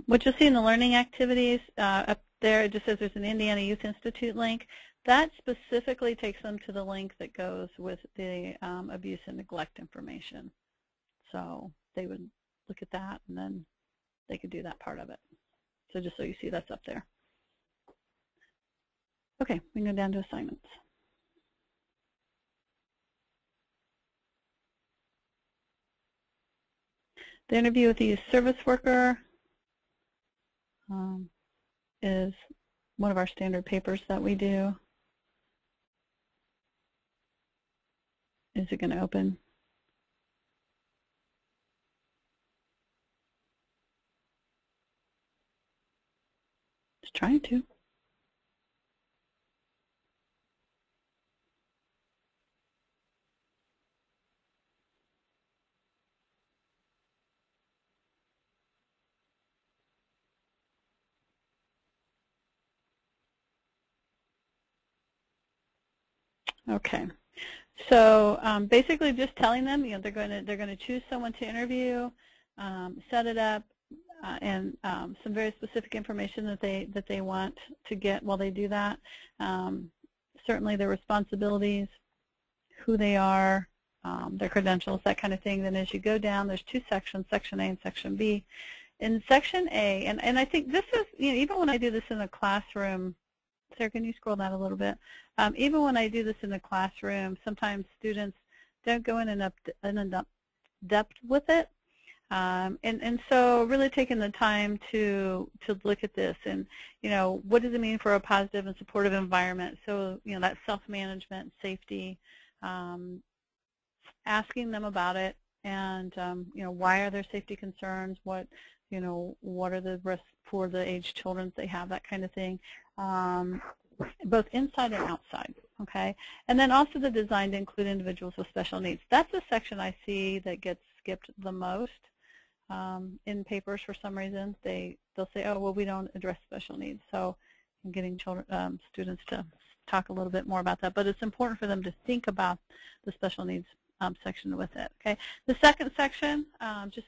What you'll see in the learning activities, up there it just says there's an Indiana Youth Institute link. That specifically takes them to the link that goes with the abuse and neglect information. So they would look at that, and then they could do that part of it. So just so you see, that's up there. Okay, we can go down to assignments. The interview with the youth service worker is one of our standard papers that we do. Is it going to open? It's trying to. Okay, so basically just telling them, they're going to choose someone to interview, set it up, and some very specific information that they want to get while they do that. Certainly their responsibilities, who they are, their credentials, that kind of thing. Then as you go down, there's two sections, Section A and Section B. In Section A, and I think this is, even when I do this in the classroom, Sarah, can you scroll that a little bit? Even when I do this in the classroom, sometimes students don't go in enough depth with it. And so really taking the time to look at this and, what does it mean for a positive and supportive environment? So, that self-management, safety, asking them about it, and, why are there safety concerns? What are the risks for the aged children they have, that kind of thing, both inside and outside, okay? And then also the design to include individuals with special needs. That's a section I see that gets skipped the most in papers for some reason. They'll say, oh, well, we don't address special needs. So I'm getting students to talk a little bit more about that. But it's important for them to think about the special needs section with it, okay? The second section, just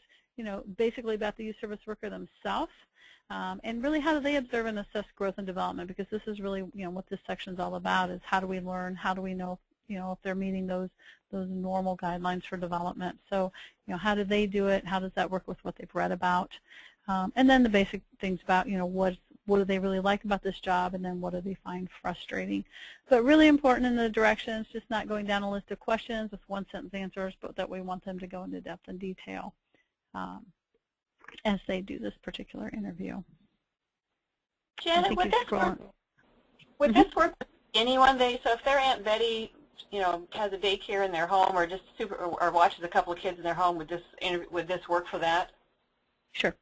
basically about the youth service worker themselves, and really how do they observe and assess growth and development, because this is really what this section is all about, is how do we learn, how do we know if they're meeting those normal guidelines for development. So how do they do it, how does that work with what they've read about, and then the basic things about what do they really like about this job, and then what do they find frustrating. But really important in the directions, just not going down a list of questions with one-sentence answers, but that we want them to go into depth and detail as they do this particular interview. Janet, would this work with anyone? So if their Aunt Betty, has a daycare in their home, or just or watches a couple of kids in their home, would this work for that? Sure.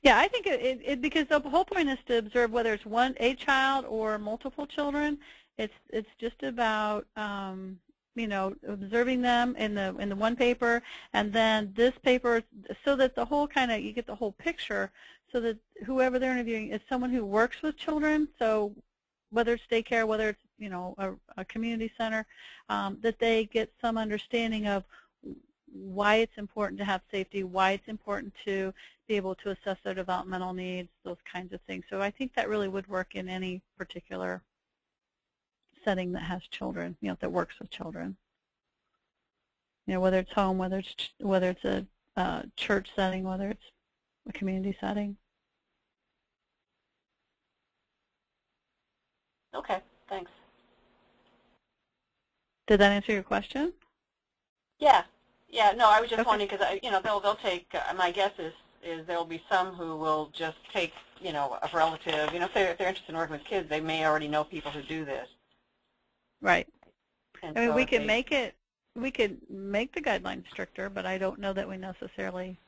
Yeah, I think because the whole point is to observe whether it's a child or multiple children. It's just about observing them in the one paper, and then this paper, so that the whole you get the whole picture, so that whoever they're interviewing is someone who works with children. So whether it's daycare, whether it's a community center, that they get some understanding of why it's important to have safety, why it's important to be able to assess their developmental needs, those kinds of things. So I think that really would work in any particular setting that has children, that works with children. whether it's home, whether it's a church setting, whether it's a community setting. Okay, thanks. Did that answer your question? Yeah, yeah. No, I was just Okay. wondering because they'll take. My guess is there'll be some who will just take a relative. If they're interested in working with kids, they may already know people who do this. Right. And I mean, so we can make it. We could make the guidelines stricter, but I don't know that we necessarily.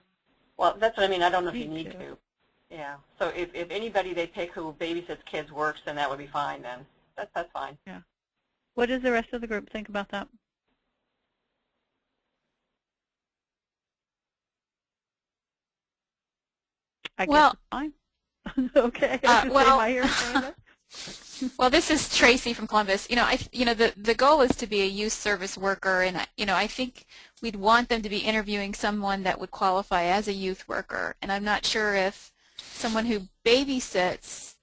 Well, that's what I mean. I don't know if you need need to. to. Yeah. So if anybody they pick who babysits kids works, then that would be fine. Then that's fine. Yeah. What does the rest of the group think about that? I guess it's fine. Okay. Well, this is Tracy from Columbus. The goal is to be a youth service worker, and I think we'd want them to be interviewing someone that would qualify as a youth worker. And I'm not sure if someone who babysits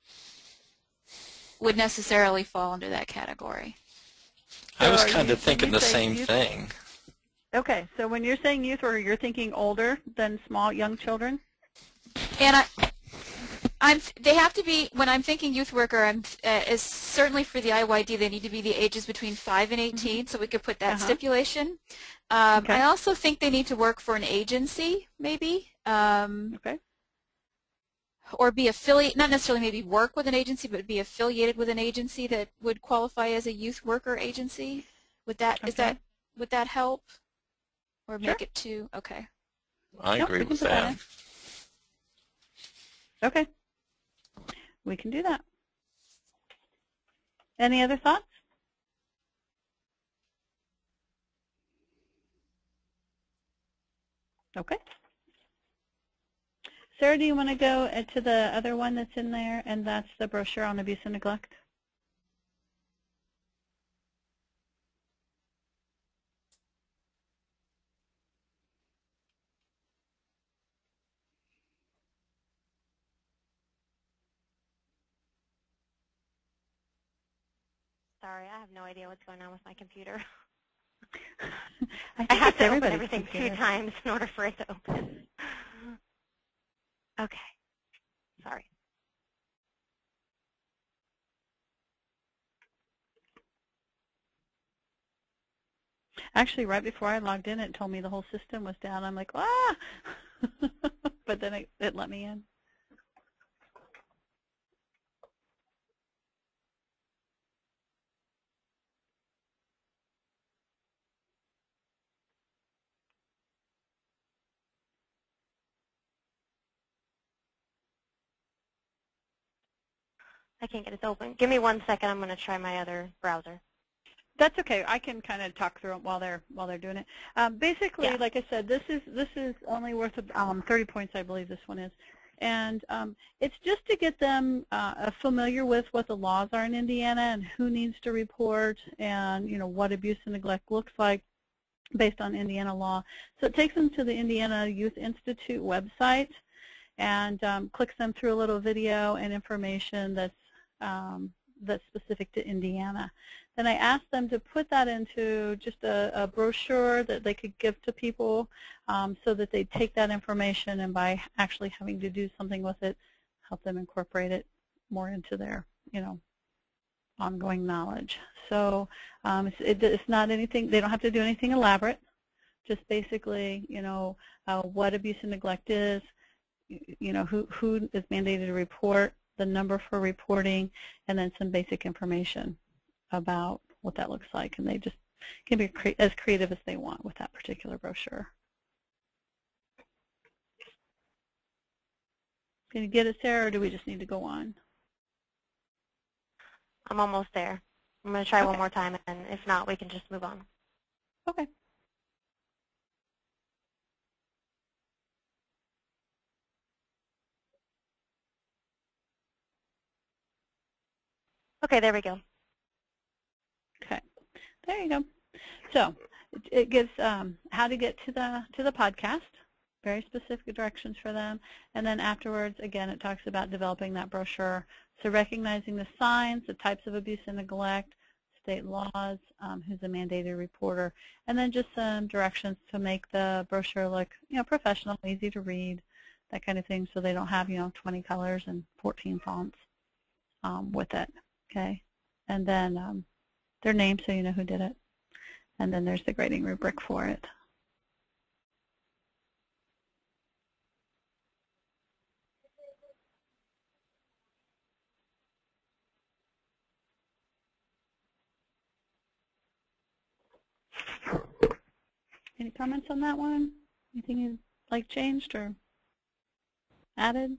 would necessarily fall under that category. I was kind of thinking the same thing. Okay, so when you're saying youth worker, you're thinking older than young children? And they have to be, when I'm thinking youth worker, is certainly for the IYD, they need to be the ages between 5 and 18, so we could put that stipulation. Okay. I also think they need to work for an agency, maybe. Okay. Or be affiliated, not necessarily maybe work with an agency, but be affiliated with an agency that would qualify as a youth worker agency. Would that would that help? Or make it too okay? I agree with that. Okay. We can do that. Any other thoughts? Okay. Sarah, do you want to go to the other one that's in there, and that's the brochure on abuse and neglect? Sorry, I have no idea what's going on with my computer. I have to open everything 2 times in order for it to open. Okay. Sorry. Actually, right before I logged in, it told me the whole system was down. I'm like, ah! But then it let me in. I can't get it to open. Give me 1 second. I'm going to try my other browser. That's okay. I can kind of talk through it while they're doing it. Basically, Yeah. like I said, this is only worth 30 points, I believe this one is, and it's just to get them familiar with what the laws are in Indiana and who needs to report, and what abuse and neglect looks like based on Indiana law. So it takes them to the Indiana Youth Institute website and clicks them through a little video and information that's specific to Indiana. Then I asked them to put that into just a brochure that they could give to people so that they take that information, and by actually having to do something with it, help them incorporate it more into their ongoing knowledge. So it's not anything, they don't have to do anything elaborate, just basically what abuse and neglect is, who is mandated to report, the number for reporting, and then some basic information about what that looks like. And they just can be as creative as they want with that particular brochure. Can you get it, Sarah, or do we just need to go on? I'm almost there. I'm going to try one more time, and if not, we can just move on. Okay. Okay, there we go. Okay, there you go. So it gives how to get to the podcast, very specific directions for them, and then afterwards, again, it talks about developing that brochure. So recognizing the signs, the types of abuse and neglect, state laws, who's a mandated reporter, and then just some directions to make the brochure look, professional, easy to read, that kind of thing, so they don't have, 20 colors and 14 fonts with it, okay? And then their name, so you know who did it. And then there's the grading rubric for it. Any comments on that one? Anything you'd like changed or added?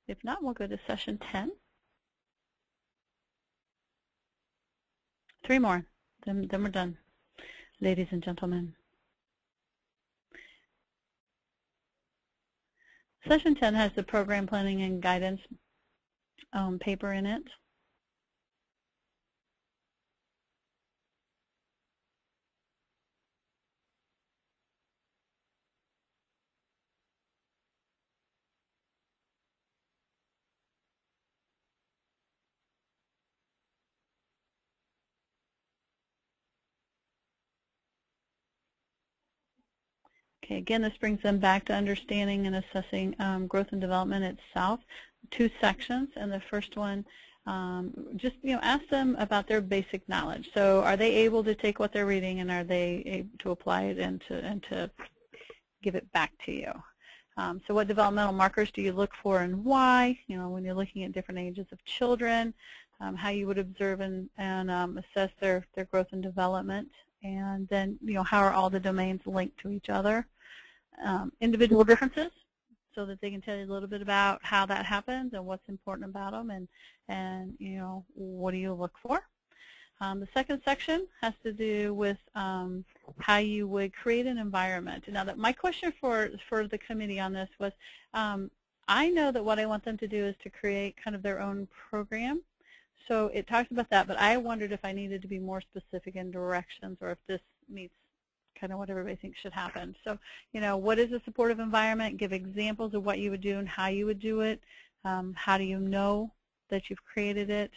If not, we'll go to session 10. 3 more, then we're done, ladies and gentlemen. Session 10 has the program planning and guidance paper in it. Okay, again, this brings them back to understanding and assessing growth and development itself. 2 sections, and the first one, just ask them about their basic knowledge. So, are they able to take what they're reading, and are they able to apply it and to give it back to you? So, what developmental markers do you look for, and why? When you're looking at different ages of children, how you would observe and assess their growth and development, and then how are all the domains linked to each other? Individual differences, so that they can tell you a little bit about how that happens and what's important about them, and what do you look for. The second section has to do with how you would create an environment. Now, my question for the committee on this was, I know that what I want them to do is to create kind of their own program. So it talks about that, but I wondered if I needed to be more specific in directions, or if this meets kind of what everybody thinks should happen. So, what is a supportive environment? Give examples of what you would do and how you would do it. How do you know that you've created it?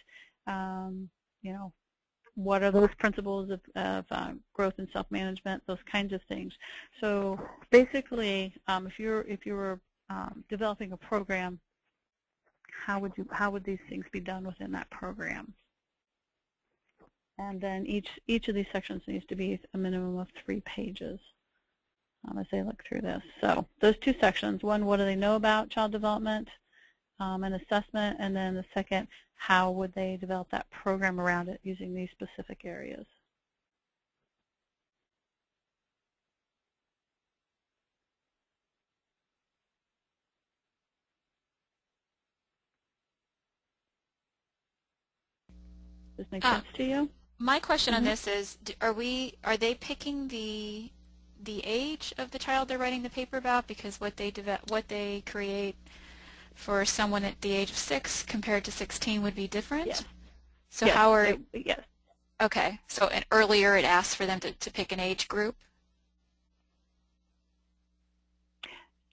What are those principles of growth and self-management? Those kinds of things. So basically, if you were developing a program, how would these things be done within that program? And then each of these sections needs to be a minimum of 3 pages as they look through this. So those 2 sections, one, what do they know about child development and assessment, and then the second, how would they develop that program around it using these specific areas. Does this make sense to you? My question on this is, are they picking the age of the child they're writing the paper about? Because what they create for someone at the age of 6 compared to 16 would be different? Yes. So yes, yes. Okay. So earlier it asks for them to pick an age group?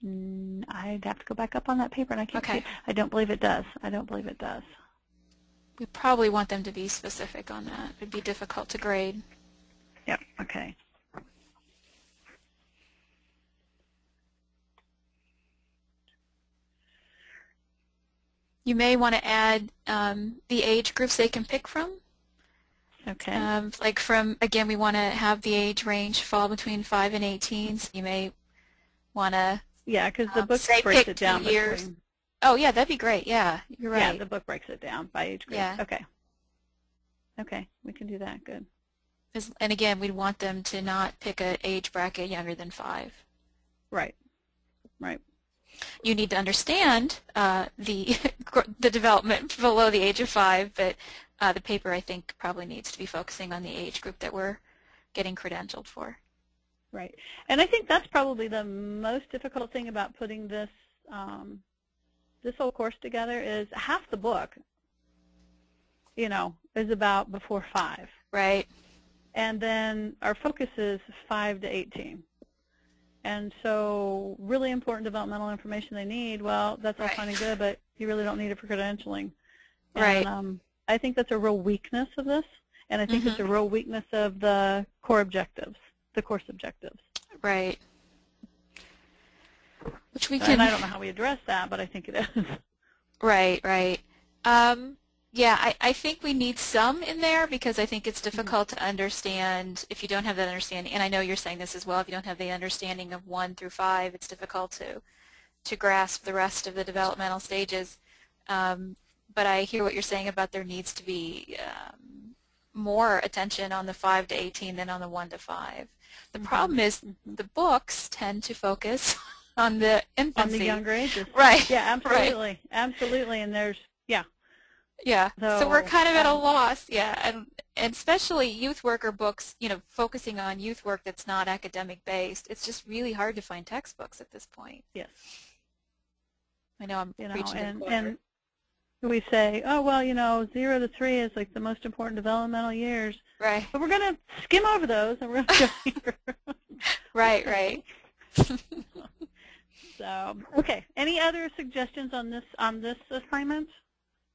I'd have to go back up on that paper, and I can't see. I don't believe it does. I don't believe it does. We probably want them to be specific on that. It would be difficult to grade. Yep, okay. You may want to add the age groups they can pick from. Okay. Like again, we want to have the age range fall between 5 and 18. So you may want to because the book breaks it down years. between. Oh, yeah, that'd be great. Yeah, you're right. Yeah, the book breaks it down by age group. Yeah. Okay. Okay, we can do that. Good. And again, we'd want them to not pick an age bracket younger than 5. Right. Right. You need to understand the development below the age of 5, but the paper, I think, probably needs to be focusing on the age group that we're getting credentialed for. Right. And I think that's probably the most difficult thing about putting this this whole course together is half the book, is about before 5. Right. And then our focus is 5 to 18. And so really important developmental information they need, well, that's all Right. fine and good, but you really don't need it for credentialing. Right. And I think that's a real weakness of this, and I think it's a real weakness of the core objectives, the course objectives. Right. Which we can. And I don't know how we address that, but I think it is. Right, right. Yeah, I think we need some in there because I think it's difficult to understand if you don't have that understanding. And I know you're saying this as well. If you don't have the understanding of 1 through 5, it's difficult to grasp the rest of the developmental stages. But I hear what you're saying about there needs to be more attention on the 5 to 18 than on the 1 to 5. The problem is the books tend to focus on the infancy. On the younger ages. Right. Yeah, absolutely. Right. Absolutely. And there's, yeah. Yeah. So we're kind of at a loss. Yeah. And especially youth worker books, you know, focusing on youth work that's not academic based. It's just really hard to find textbooks at this point. Yes. I know I'm preaching to the choir. And we say, oh, well, you know, 0 to 3 is like the most important developmental years. Right. But we're going to skim over those and we're going to go here. Right, right. So, okay. Any other suggestions on this assignment?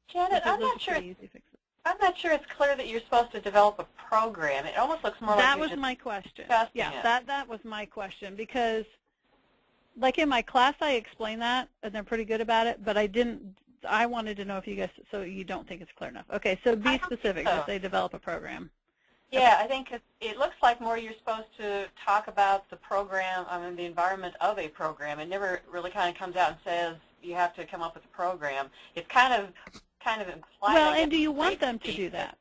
Janet, I'm not sure it's clear that you're supposed to develop a program. It almost looks more that like was my question. Yeah, that was my question because, like in my class, I explained that and they're pretty good about it, but I didn't. I wanted to know if you guys, so you don't think it's clear enough. Okay, so be specific. Just say develop a program. Yeah, I think it looks like more you're supposed to talk about the program, I mean the environment of a program. It never really kind of comes out and says you have to come up with a program. It's kind of implied. Well, and do you want them to do that?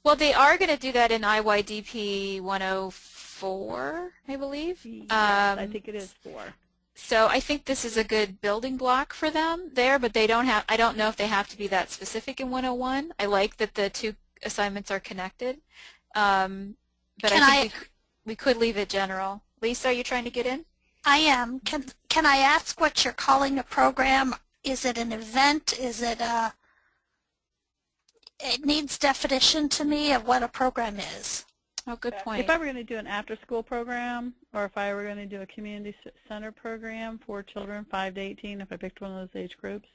Well, they are going to do that in IYDP 104, I believe. Yes, I think it is 4. So I think this is a good building block for them there, but they don't have. I don't know if they have to be that specific in 101. I like that the 2 assignments are connected. But I think we could leave it general. Lisa, are you trying to get in? I am. Can I ask what you're calling a program? Is it an event? Is it a... It needs definition to me of what a program is. Oh, good point. If I were going to do an after-school program, or if I were going to do a community center program for children 5 to 18, if I picked one of those age groups.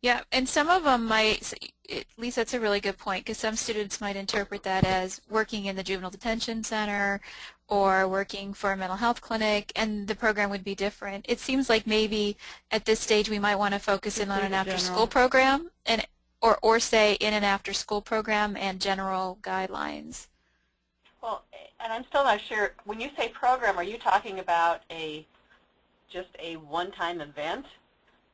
Yeah, and some of them might, at least that's a really good point, because some students might interpret that as working in the juvenile detention center or working for a mental health clinic, and the program would be different. It seems like maybe at this stage we might want to focus in on an after-school program, and or say in an after-school program and general guidelines. Well, and I'm still not sure, when you say program, are you talking about just a one-time event?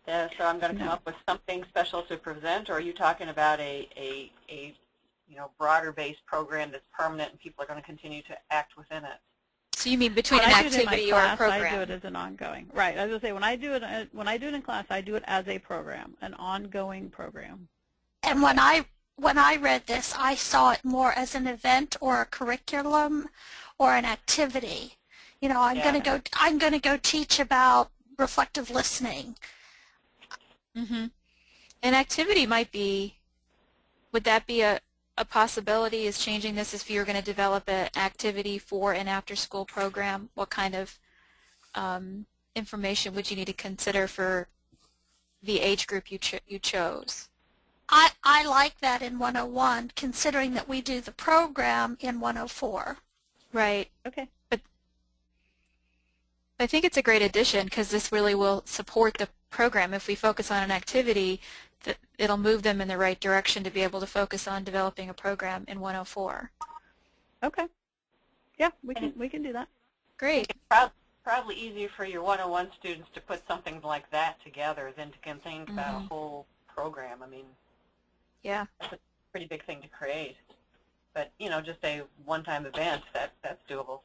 So I'm going to come up with something special to present, or are you talking about a broader-based program that's permanent and people are going to continue to act within it? So you mean between an activity or a program? I do it as an ongoing. Right. I was going to say when I do it in class, I do it as a program, an ongoing program. And when I read this, I saw it more as an event or a curriculum or an activity. You know, I'm going to go teach about reflective listening. Mm-hmm. An activity might be, would that be a possibility, is changing this if you're going to develop an activity for an after-school program? What kind of information would you need to consider for the age group you chose? I like that in 101, considering that we do the program in 104. Right. Okay. But I think it's a great addition because this really will support the program. If we focus on an activity, it'll move them in the right direction to be able to focus on developing a program in 104. Okay. Yeah, we can do that. Great. It's probably easier for your 101 students to put something like that together than to think about a whole program. I mean, yeah, that's a pretty big thing to create. But, you know, just a one-time event, that's doable.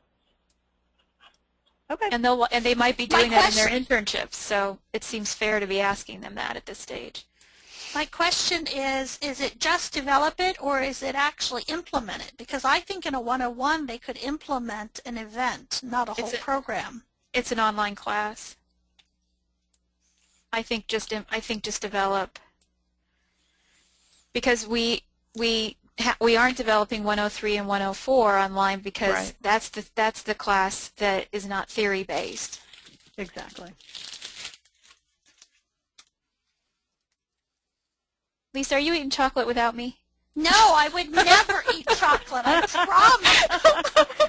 Okay. And they might be doing that in their internships, so it seems fair to be asking them that at this stage. My question is it just develop it or is it actually implement it? Because I think in a 101 they could implement an event, not a whole program. It's an online class. I think just develop, because we we aren't developing 103 and 104 online because Right. that's the class that is not theory based. Exactly. Lisa, are you eating chocolate without me? No, I would never eat chocolate. I promise.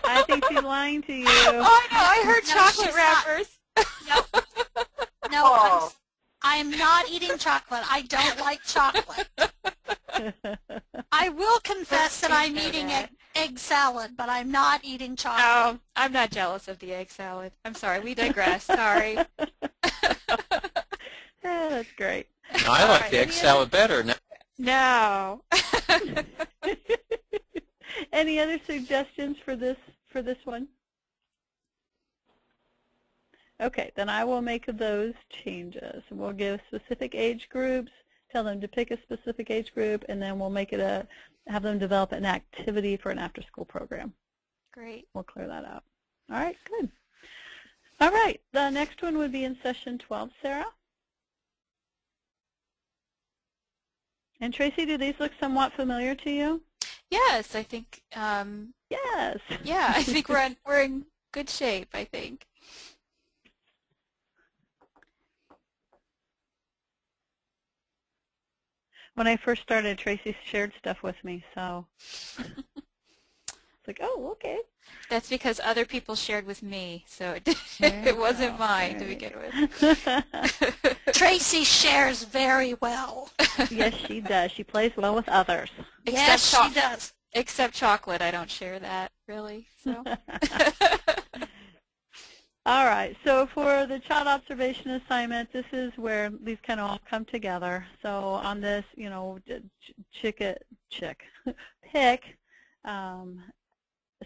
I think she's lying to you. Oh no, I heard No, chocolate she's wrappers. No, Oh. I am not eating chocolate. I don't like chocolate. I will confess that I'm eating egg salad, but I'm not eating chocolate. Oh, I'm not jealous of the egg salad. I'm sorry, we digress. Sorry. Yeah, that's great. I like the egg salad better. No. Any other suggestions for this one? Okay, then I will make those changes. We'll give specific age groups, tell them to pick a specific age group, and then we'll make it have them develop an activity for an after-school program. Great. We'll clear that out. All right, good. All right, the next one would be in session 12, Sarah. And Tracy, do these look somewhat familiar to you? Yes, I think. Yes. Yeah, I think we're in good shape. I think. When I first started, Tracy shared stuff with me, so it's like, oh, okay. That's because other people shared with me, so it wasn't mine to begin with. Tracy shares very well. Yes, she does. She plays well with others. Yes, she does. Except chocolate, I don't share that really. So. All right, so for the child observation assignment, this is where these kind of all come together. So on this, you know, pick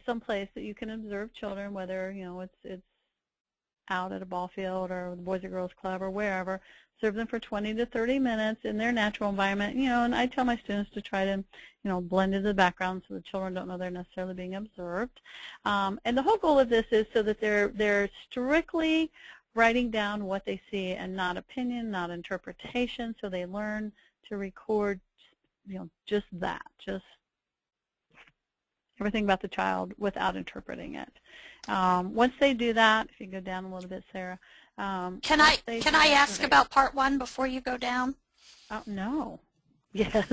some place that you can observe children, whether, you know, it's out at a ball field or the Boys or Girls Club or wherever. Serve them for 20 to 30 minutes in their natural environment, you know, and I tell my students to try to, you know, blend into the background so the children don't know they're necessarily being observed. And the whole goal of this is so that they're strictly writing down what they see and not opinion, not interpretation, so they learn to record, you know, just that, just everything about the child without interpreting it. Once they do that, if you go down a little bit, Sarah. Can I ask about part 1 before you go down? Oh, no. Yes.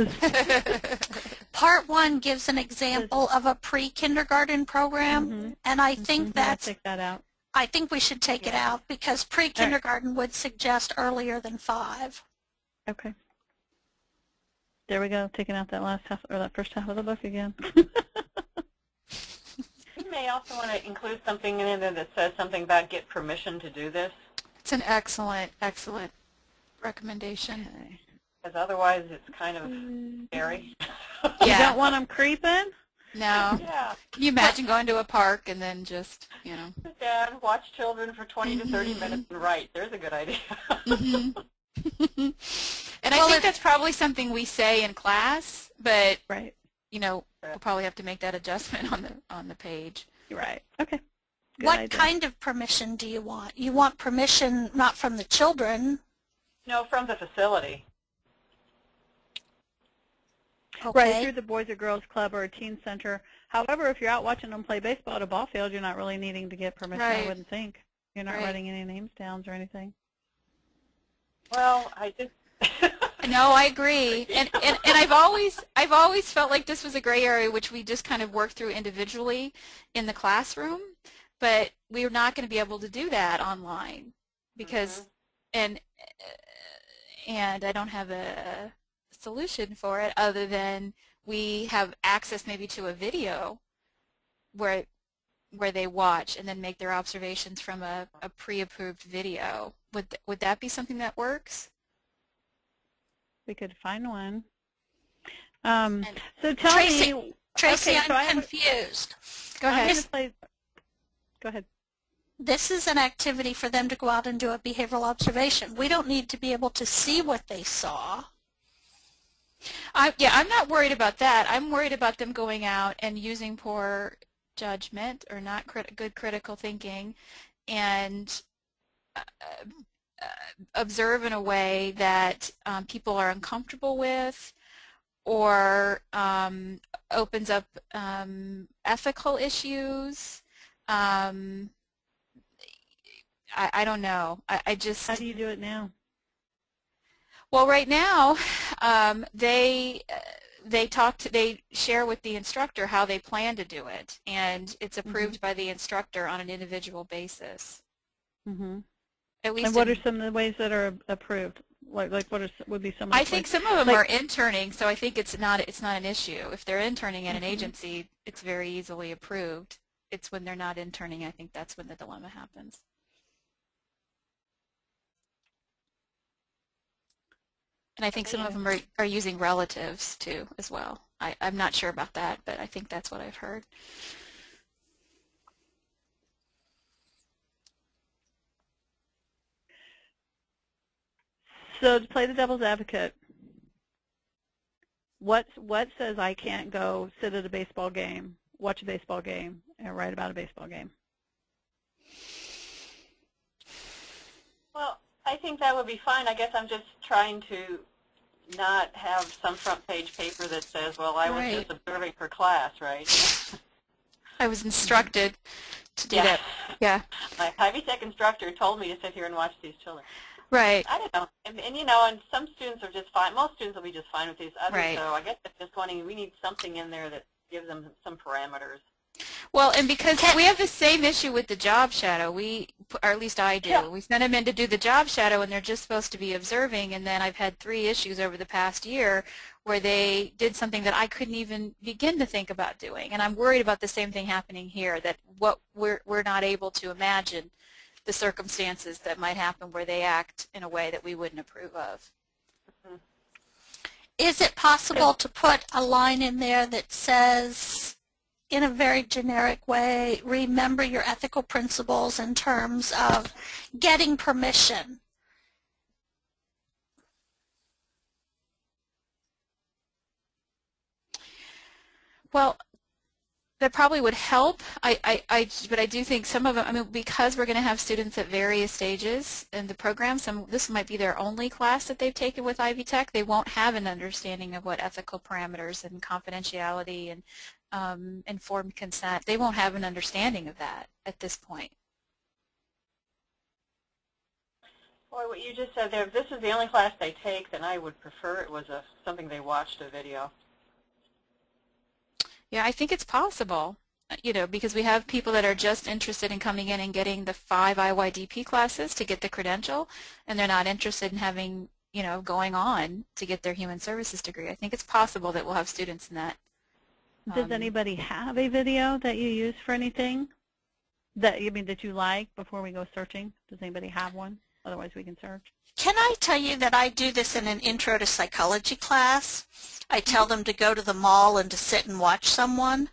Part 1 gives an example of a pre-kindergarten program, and I think Take that out. I think we should take it out because pre-kindergarten would suggest earlier than 5. Okay. There we go. Taking out that last half or that first half of the book again. You may also want to include something in there that says something about get permission to do this. It's an excellent, excellent recommendation. Okay. Because otherwise it's kind of scary. You don't want them creeping? No. Yeah. Can you imagine going to a park and then just, you know. Sit down, watch children for 20 to 30 minutes and write. There's a good idea. And I think that's probably something we say in class, but you know, we'll probably have to make that adjustment on the page. Right. Okay. Good What idea. kind of permission do you want? You want permission not from the children? No, from the facility. Okay. Right, through the Boys or Girls Club or a teen center. However, if you're out watching them play baseball at a ball field, you're not really needing to get permission, I wouldn't think. You're not writing any names down or anything. Well, I just... No, I agree. And I've always felt like this was a gray area which we just kind of worked through individually in the classroom, but we're not going to be able to do that online because and I don't have a solution for it other than we have access maybe to a video where they watch and then make their observations from a pre-approved video. Would that be something that works? We could find one. So tell me, Tracy, okay, I'm confused. Go ahead. Go ahead. This is an activity for them to go out and do a behavioral observation. We don't need to be able to see what they saw. Yeah, I'm not worried about that. I'm worried about them going out and using poor judgment or not good critical thinking and observe in a way that people are uncomfortable with or opens up ethical issues. I don't know. I just. How do you do it now? Well, right now, they share with the instructor how they plan to do it, and it's approved by the instructor on an individual basis. At least. And what are some of the ways that are approved? Like what would be some of the I think some of them are interning, so I think it's not an issue. If they're interning at an agency, it's very easily approved. It's when they're not interning, I think that's when the dilemma happens. And I think some of them are using relatives too as well. I'm not sure about that, but I think that's what I've heard. So to play the devil's advocate, what says I can't go sit at a baseball game, watch a baseball game, and write about a baseball game? Well, I think that would be fine. I guess I'm just trying to not have some front page paper that says, well, I was just observing for class, right? I was instructed to do that. Yeah. My Ivy Tech instructor told me to sit here and watch these children. Right. I don't know. And you know, and some students are just fine. Most students will be just fine with these. Others, so I guess I'm just wanting, we need something in there that gives them some parameters. Well, and because we have the same issue with the job shadow, or at least I do. Yeah. We send them in to do the job shadow, and they're just supposed to be observing, and then I've had 3 issues over the past year where they did something that I couldn't even begin to think about doing. And I'm worried about the same thing happening here, that what we're not able to imagine the circumstances that might happen where they act in a way that we wouldn't approve of. Is it possible to put a line in there that says, in a very generic way, remember your ethical principles in terms of getting permission? Well, that probably would help. But I do think some of them, I mean, because we're going to have students at various stages in the program, this might be their only class that they've taken with Ivy Tech. They won't have an understanding of what ethical parameters and confidentiality and informed consent. They won't have an understanding of that at this point. Boy, what you just said there, if this is the only class they take, then I would prefer it was something they watched a video. Yeah, I think it's possible, you know, because we have people that are just interested in coming in and getting the 5 IYDP classes to get the credential, and they're not interested in having, you know, going on to get their human services degree. I think it's possible that we'll have students in that. Does anybody have a video that you use for anything that you like before we go searching? Does anybody have one? Otherwise we can search. Can I tell you that I do this in an intro to psychology class? I tell them to go to the mall and to sit and watch someone.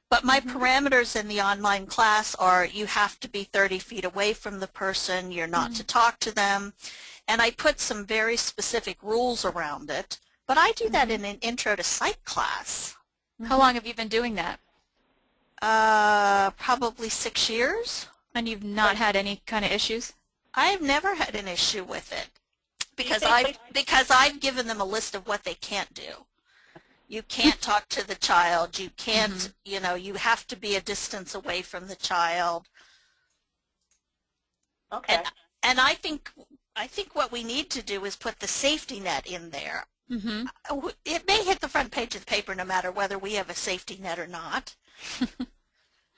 But my parameters in the online class are you have to be 30 feet away from the person, you're not to talk to them, and I put some very specific rules around it. But I do that in an intro to psych class. How long have you been doing that? Probably 6 years. And you've not had any kind of issues? I've never had an issue with it because I've given them a list of what they can't do. You can't talk to the child. You can't, you know, you have to be a distance away from the child. Okay. And I think what we need to do is put the safety net in there. It may hit the front page of the paper no matter whether we have a safety net or not.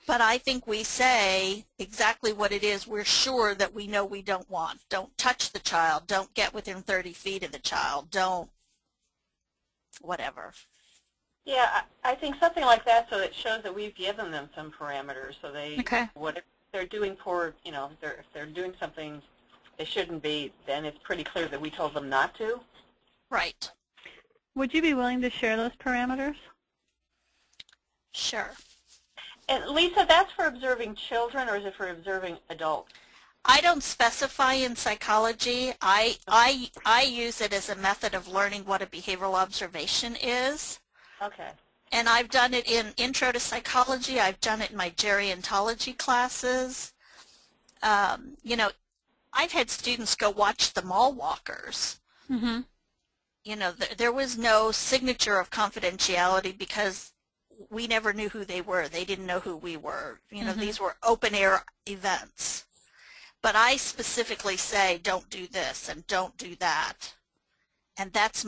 But I think we say exactly what it is we're sure that we know we don't want. Don't touch the child. Don't get within 30 feet of the child. Don't whatever. Yeah, I think something like that, so it shows that we've given them some parameters. So they, what if they're doing poor, you know, if they're doing something they shouldn't be, then it's pretty clear that we told them not to. Right. Would you be willing to share those parameters? Sure. And Lisa, that's for observing children, or is it for observing adults? I don't specify in psychology. I use it as a method of learning what a behavioral observation is. Okay. And I've done it in Intro to Psychology. I've done it in my gerontology classes. You know, I've had students go watch the mall walkers. you know, there was no signature of confidentiality because we never knew who they were. They didn't know who we were. You know, these were open air events. But I specifically say, don't do this and don't do that. And that's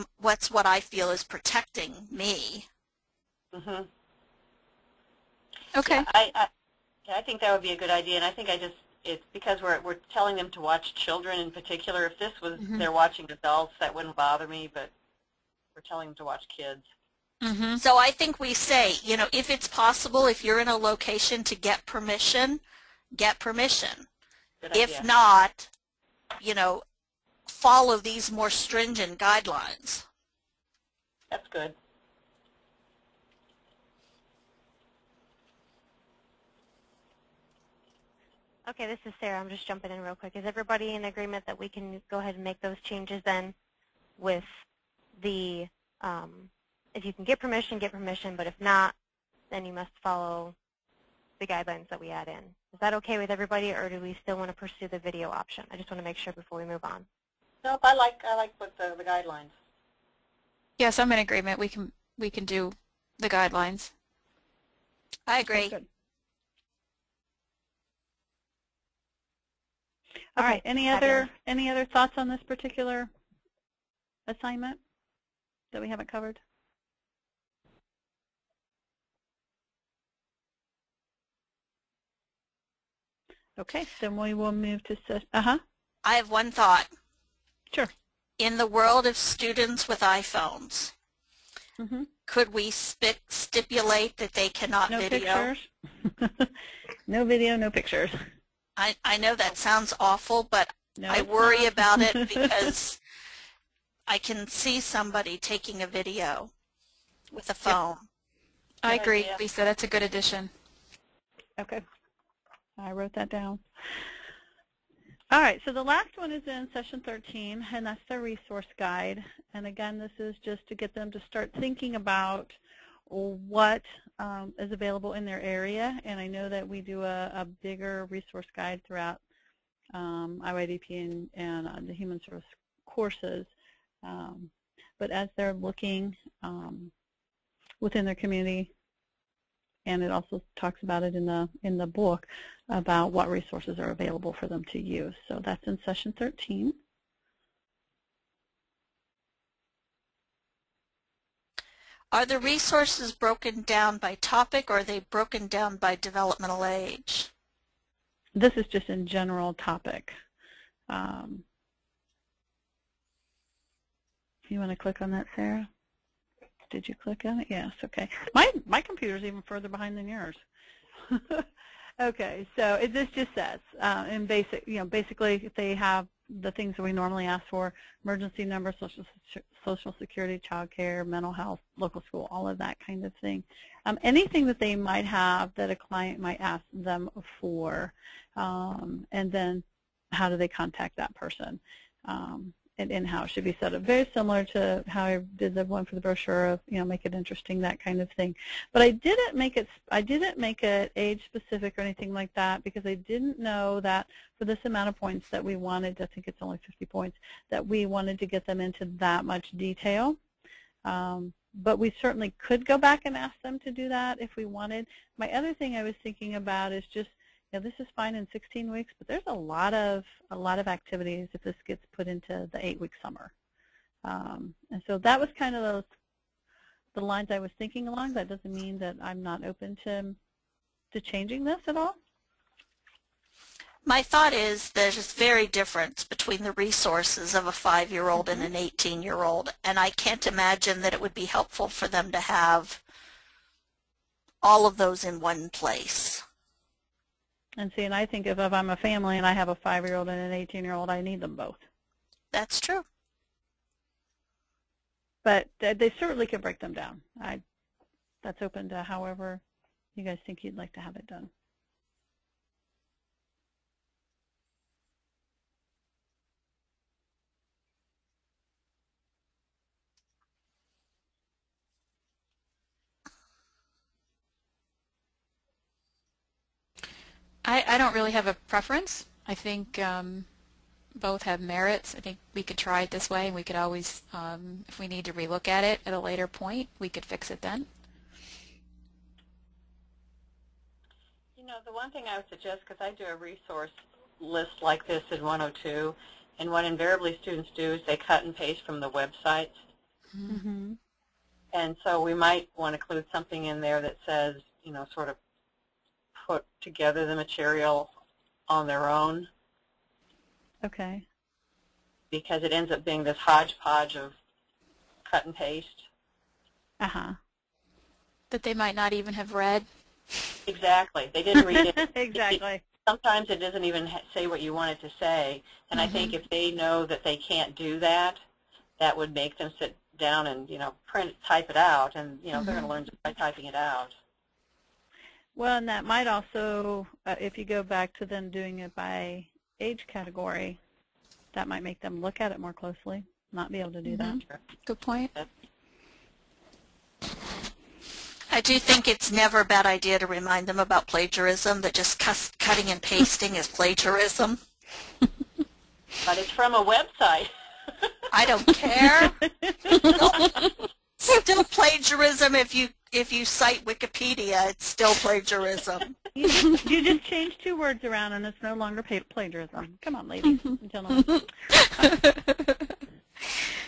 what I feel is protecting me. Mm-hmm. Okay. Yeah, I think that would be a good idea, and I think it's because we're telling them to watch children in particular. If this was they're watching adults, that wouldn't bother me, but we're telling them to watch kids. So I think we say, you know, if it's possible, if you're in a location to get permission, get permission. Good If idea. not, you know, follow these more stringent guidelines. That's good. Okay, this is Sarah. I'm just jumping in real quick. Is everybody in agreement that we can go ahead and make those changes then with the, if you can get permission, but if not, then you must follow the guidelines that we add in. Is that okay with everybody, or do we still want to pursue the video option? I just want to make sure before we move on. Nope, I like what the guidelines. Yes, I'm in agreement. We can do the guidelines. I agree. Good. All right. Any other thoughts on this particular assignment that we haven't covered? Okay, then we will move to I have one thought. Sure. In the world of students with iPhones, could we stipulate that they cannot no video? Pictures. No video, no pictures. I know that sounds awful, but No, I worry about it because I can see somebody taking a video with a phone. I agree, idea. Lisa. That's a good addition. Okay. I wrote that down. All right, so the last one is in session 13, and that's the resource guide. And again, this is just to get them to start thinking about what is available in their area. And I know that we do a bigger resource guide throughout IYDP and the human service courses. But as they're looking within their community, and it also talks about it in the book about what resources are available for them to use. So that's in session 13. Are the resources broken down by topic, or are they broken down by developmental age? This is just in general topic. You want to click on that, Sarah? Did you click on it? Yes, okay. My computer's even further behind than yours. Okay, so this just says, in basically if they have the things that we normally ask for, emergency number, social security, child care, mental health, local school, all of that kind of thing. Anything that they might have that a client might ask them for, and then how do they contact that person? And how it should be set up. Very similar to how I did the one for the brochure of, make it interesting, that kind of thing. But I didn't make it age specific or anything like that, because I didn't know that for this amount of points that we wanted, I think it's only 50 points, that we wanted to get them into that much detail. But we certainly could go back and ask them to do that if we wanted. My other thing I was thinking about is just, this is fine in 16 weeks, but there's a lot of activities if this gets put into the 8-week summer. And so that was kind of the lines I was thinking along. That doesn't mean that I'm not open to changing this at all. My thought is there's a very difference between the resources of a 5-year-old and an 18-year-old, and I can't imagine that it would be helpful for them to have all of those in one place. And see, and I think if I'm a family and I have a 5-year-old and an 18-year-old, I need them both. That's true. But they certainly can break them down. That's open to however you guys think you'd like to have it done. I don't really have a preference. I think both have merits. I think we could try it this way, and we could always, if we need to relook at it at a later point, we could fix it then. You know, the one thing I would suggest, because I do a resource list like this in 102, and what invariably students do is they cut and paste from the websites. Mm-hmm. And so we might want to include something in there that says, you know, sort of put together the material on their own. Okay. Because it ends up being this hodgepodge of cut and paste. Uh-huh. That they might not even have read. Exactly. They didn't read it. Exactly. Sometimes it doesn't even say what you want it to say. And I think if they know that they can't do that, that would make them sit down and, you know, type it out. And, you know, they're going to learn just by typing it out. Well, and that might also, if you go back to them doing it by age category, that might make them look at it more closely, not be able to do that. Good point. I do think it's never a bad idea to remind them about plagiarism, that just cutting and pasting is plagiarism. But it's from a website. I don't care. Still plagiarism if you cite Wikipedia, it's still plagiarism. You just change 2 words around and it's no longer plagiarism. Come on, ladies and gentlemen.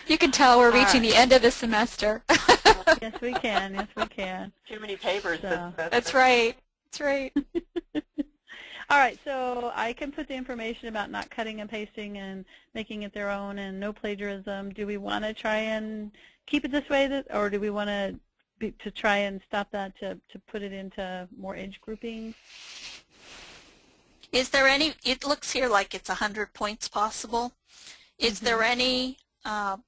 You can tell we're reaching the end of the semester. Yes, we can. Yes, we can. Too many papers. So. That's right. That's right. All right, so I can put the information about not cutting and pasting and making it their own and no plagiarism. Do we want to try and keep it this way, or do we want to try and stop that to put it into more age grouping? Is there any, it looks here like it's 100 points possible. Is there any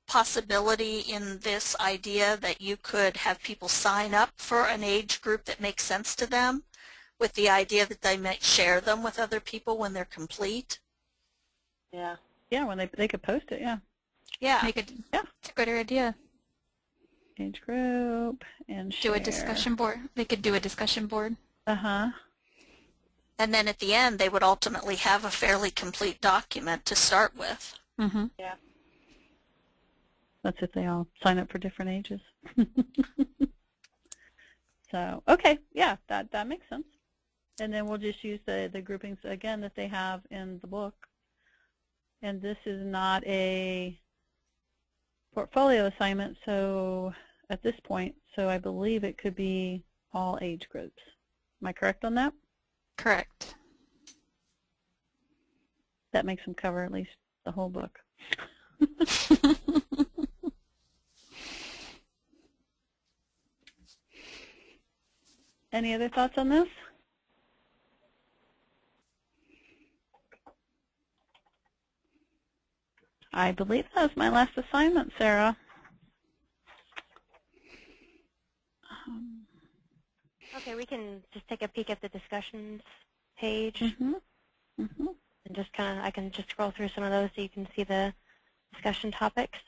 possibility in this idea that you could have people sign up for an age group that makes sense to them, with the idea that they might share them with other people when they're complete? Yeah. Yeah, when they could post it, yeah. Yeah. Yeah, it's a good idea. Age group and share. Do a discussion board. They could do a discussion board. Uh-huh. And then at the end, they would ultimately have a fairly complete document to start with. Yeah. That's if they all sign up for different ages. So, okay, yeah, that makes sense. And then we'll just use the groupings, again, that they have in the book. And this is not a portfolio assignment, so at this point, so I believe it could be all age groups. Am I correct on that? Correct. That makes them cover at least the whole book. Any other thoughts on this? I believe that was my last assignment, Sarah. Okay, we can just take a peek at the discussions page and just I can just scroll through some of those so you can see the discussion topics.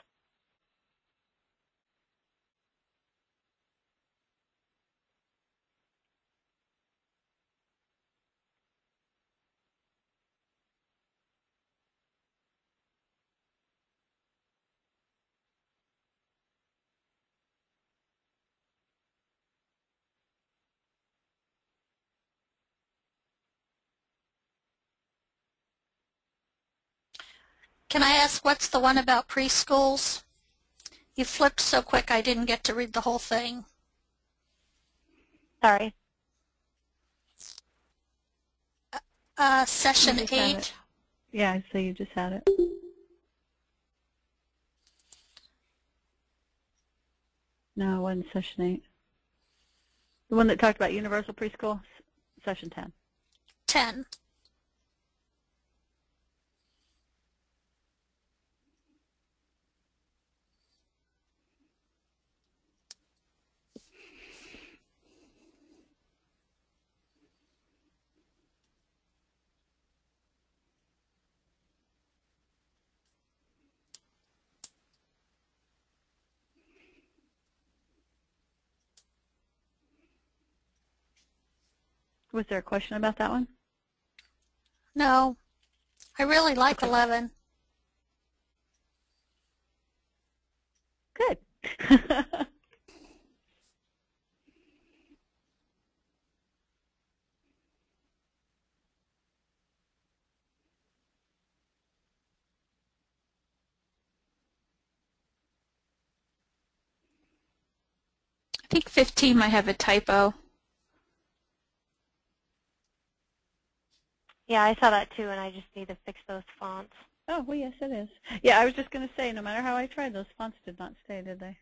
Can I ask, what's the one about preschools? You flipped so quick I didn't get to read the whole thing. Sorry. Session 8. Yeah, so you just had it. No, it wasn't session 8. The one that talked about universal preschool, session 10. 10. Was there a question about that one? No, I really like Okay. 11. I think 15 might have a typo. Yeah, I saw that too, and I just need to fix those fonts. Oh, well, yes, it is. Yeah, I was just going to say, no matter how I tried, those fonts did not stay, did they?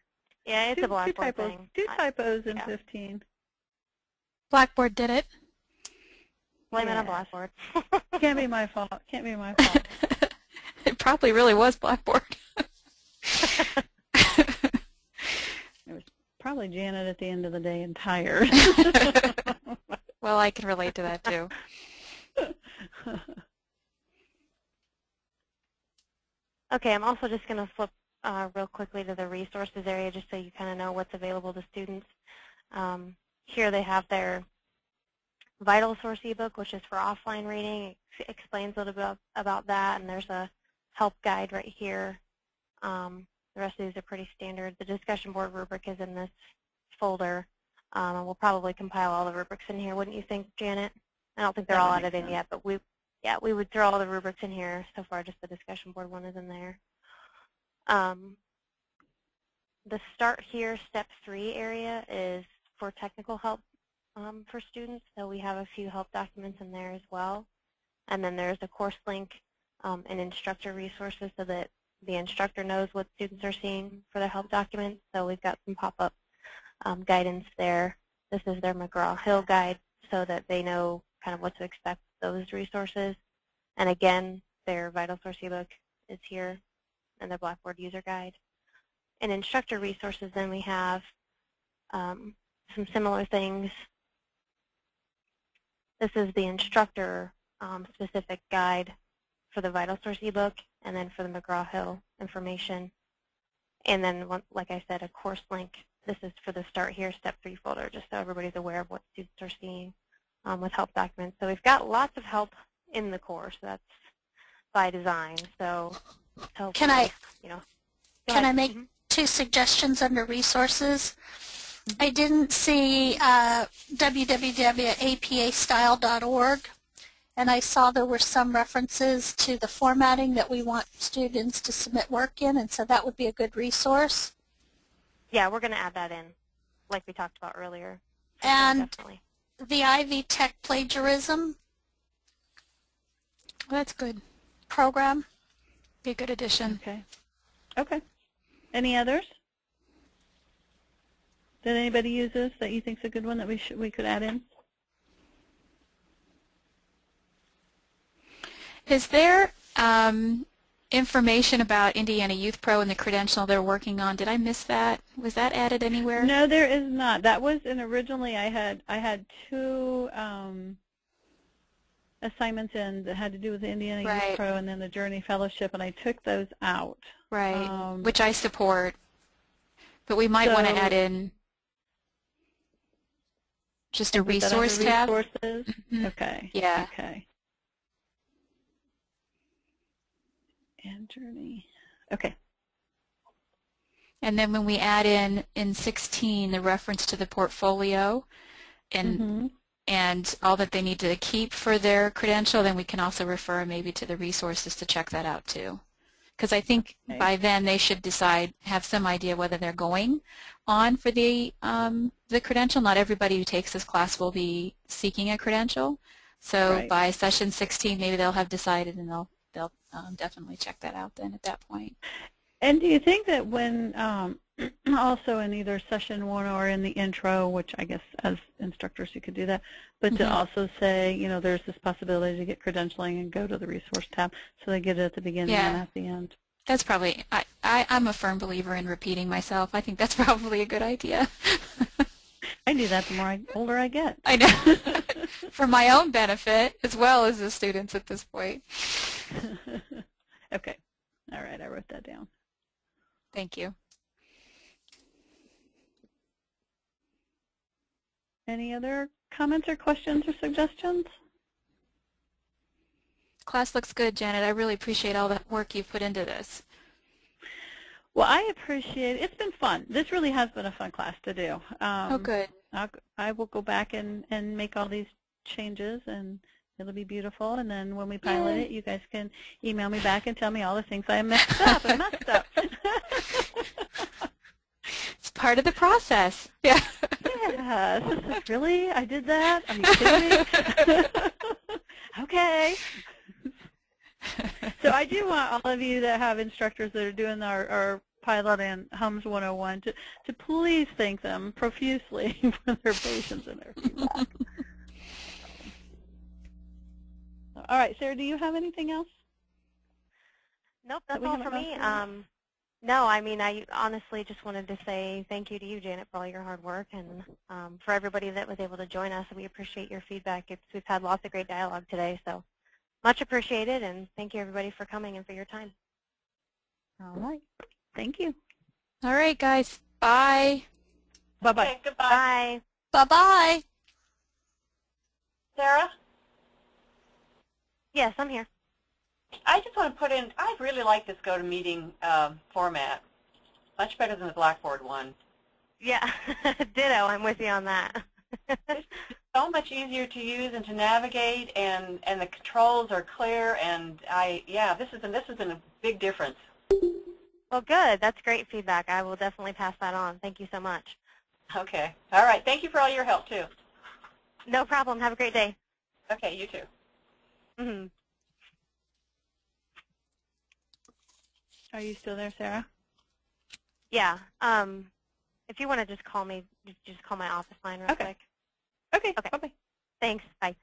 Yeah, it's a Blackboard thing. Two typos in 15. Blackboard did it. Blame it on Blackboard. Can't be my fault. Can't be my fault. It probably really was Blackboard. It was probably Janet at the end of the day and tired. Well, I can relate to that too. Okay, I'm also just going to flip real quickly to the resources area just so you kind of know what's available to students. Here they have their Vital Source ebook, which is for offline reading. It explains a little bit about that, and there's a help guide right here. The rest of these are pretty standard. The discussion board rubric is in this folder, and we'll probably compile all the rubrics in here, wouldn't you think, Janet? I don't think they're all added in yet, but we would throw all the rubrics in here. So far, just the discussion board one is in there. The Start Here Step 3 area is for technical help for students, so we have a few help documents in there as well. And then there's a course link and instructor resources so that the instructor knows what students are seeing for their help documents. So we've got some pop-up guidance there. This is their McGraw-Hill guide so that they know kind of what to expect with those resources. And again, their Vital Source ebook is here and their Blackboard user guide. In instructor resources, then we have some similar things. This is the instructor specific guide for the Vital Source ebook and then for the McGraw-Hill information. And then, like I said, a course link. This is for the Start Here Step 3 folder, just so everybody's aware of what students are seeing with help documents. So we've got lots of help in the course. That's by design. So Can I make Mm-hmm. 2 suggestions under resources? I didn't see www.apastyle.org, and I saw there were some references to the formatting that we want students to submit work in, and so that would be a good resource. Yeah, we're going to add that in, like we talked about earlier. And definitely. The Ivy Tech plagiarism That's good. program. Be a good addition. Okay. Okay. Any others? Did anybody use this that you think is a good one that we could add in? Is there information about Indiana Youth Pro and the credential they're working on? Did I miss that? Was that added anywhere? No, there is not. That was originally I had 2 assignments in that had to do with the Indiana Youth Pro and then the Journey Fellowship, and I took those out. Right, which I support. But we might want to add in just a resource tab. Resources? Mm-hmm. Okay. Yeah. Okay. And Journey. Okay. And then when we add in 16 the reference to the portfolio and and all that they need to keep for their credential, then we can also refer maybe to the resources to check that out too. Because I think by then they should have some idea whether they're going on for the credential. Not everybody who takes this class will be seeking a credential. So by session 16, maybe they'll have decided, and they'll definitely check that out then at that point. And do you think that when also in either session 1 or in the intro, which I guess as instructors you could do that, but to also say, there's this possibility to get credentialing and go to the resource tab, so they get it at the beginning and at the end? That's probably, I'm a firm believer in repeating myself. I think that's probably a good idea. I do that the more older I get. I know. For my own benefit as well as the students at this point. Okay. All right, I wrote that down. Thank you. Any other comments or questions or suggestions? Class looks good, Janet. I really appreciate all the work you've put into this. Well, I appreciate it. It's been fun. This really has been a fun class to do. Oh, good. I will go back and make all these changes, and it'll be beautiful. And then when we pilot it, you guys can email me back and tell me all the things I messed up. It's part of the process. Yeah. Yes. Really? I did that? Are you kidding me? Okay. So I do want all of you that have instructors that are doing our pilot and HUMS 101 to please thank them profusely for their patience and their feedback. All right, Sarah, do you have anything else? Nope, that's all for me. No, I mean, I honestly just wanted to say thank you to you, Janet, for all your hard work, and for everybody that was able to join us. We appreciate your feedback. We've had lots of great dialogue today, so much appreciated, and thank you, everybody, for coming and for your time. All right. Thank you. All right, guys. Bye. Bye-bye. Okay, goodbye. Bye. Bye-bye. Sarah? Yes, I'm here. I just want to put in, I really like this GoToMeeting format. Much better than the Blackboard one. Yeah, ditto. I'm with you on that. It's so much easier to use and to navigate, and the controls are clear, and this has been a big difference. Well, good. That's great feedback. I will definitely pass that on. Thank you so much. Okay. All right. Thank you for all your help, too. No problem. Have a great day. Okay, you too. Mm-hmm. Are you still there, Sarah? Yeah. If you want to just call me, just call my office line real quick. Okay. Okay. Bye-bye. Thanks. Bye.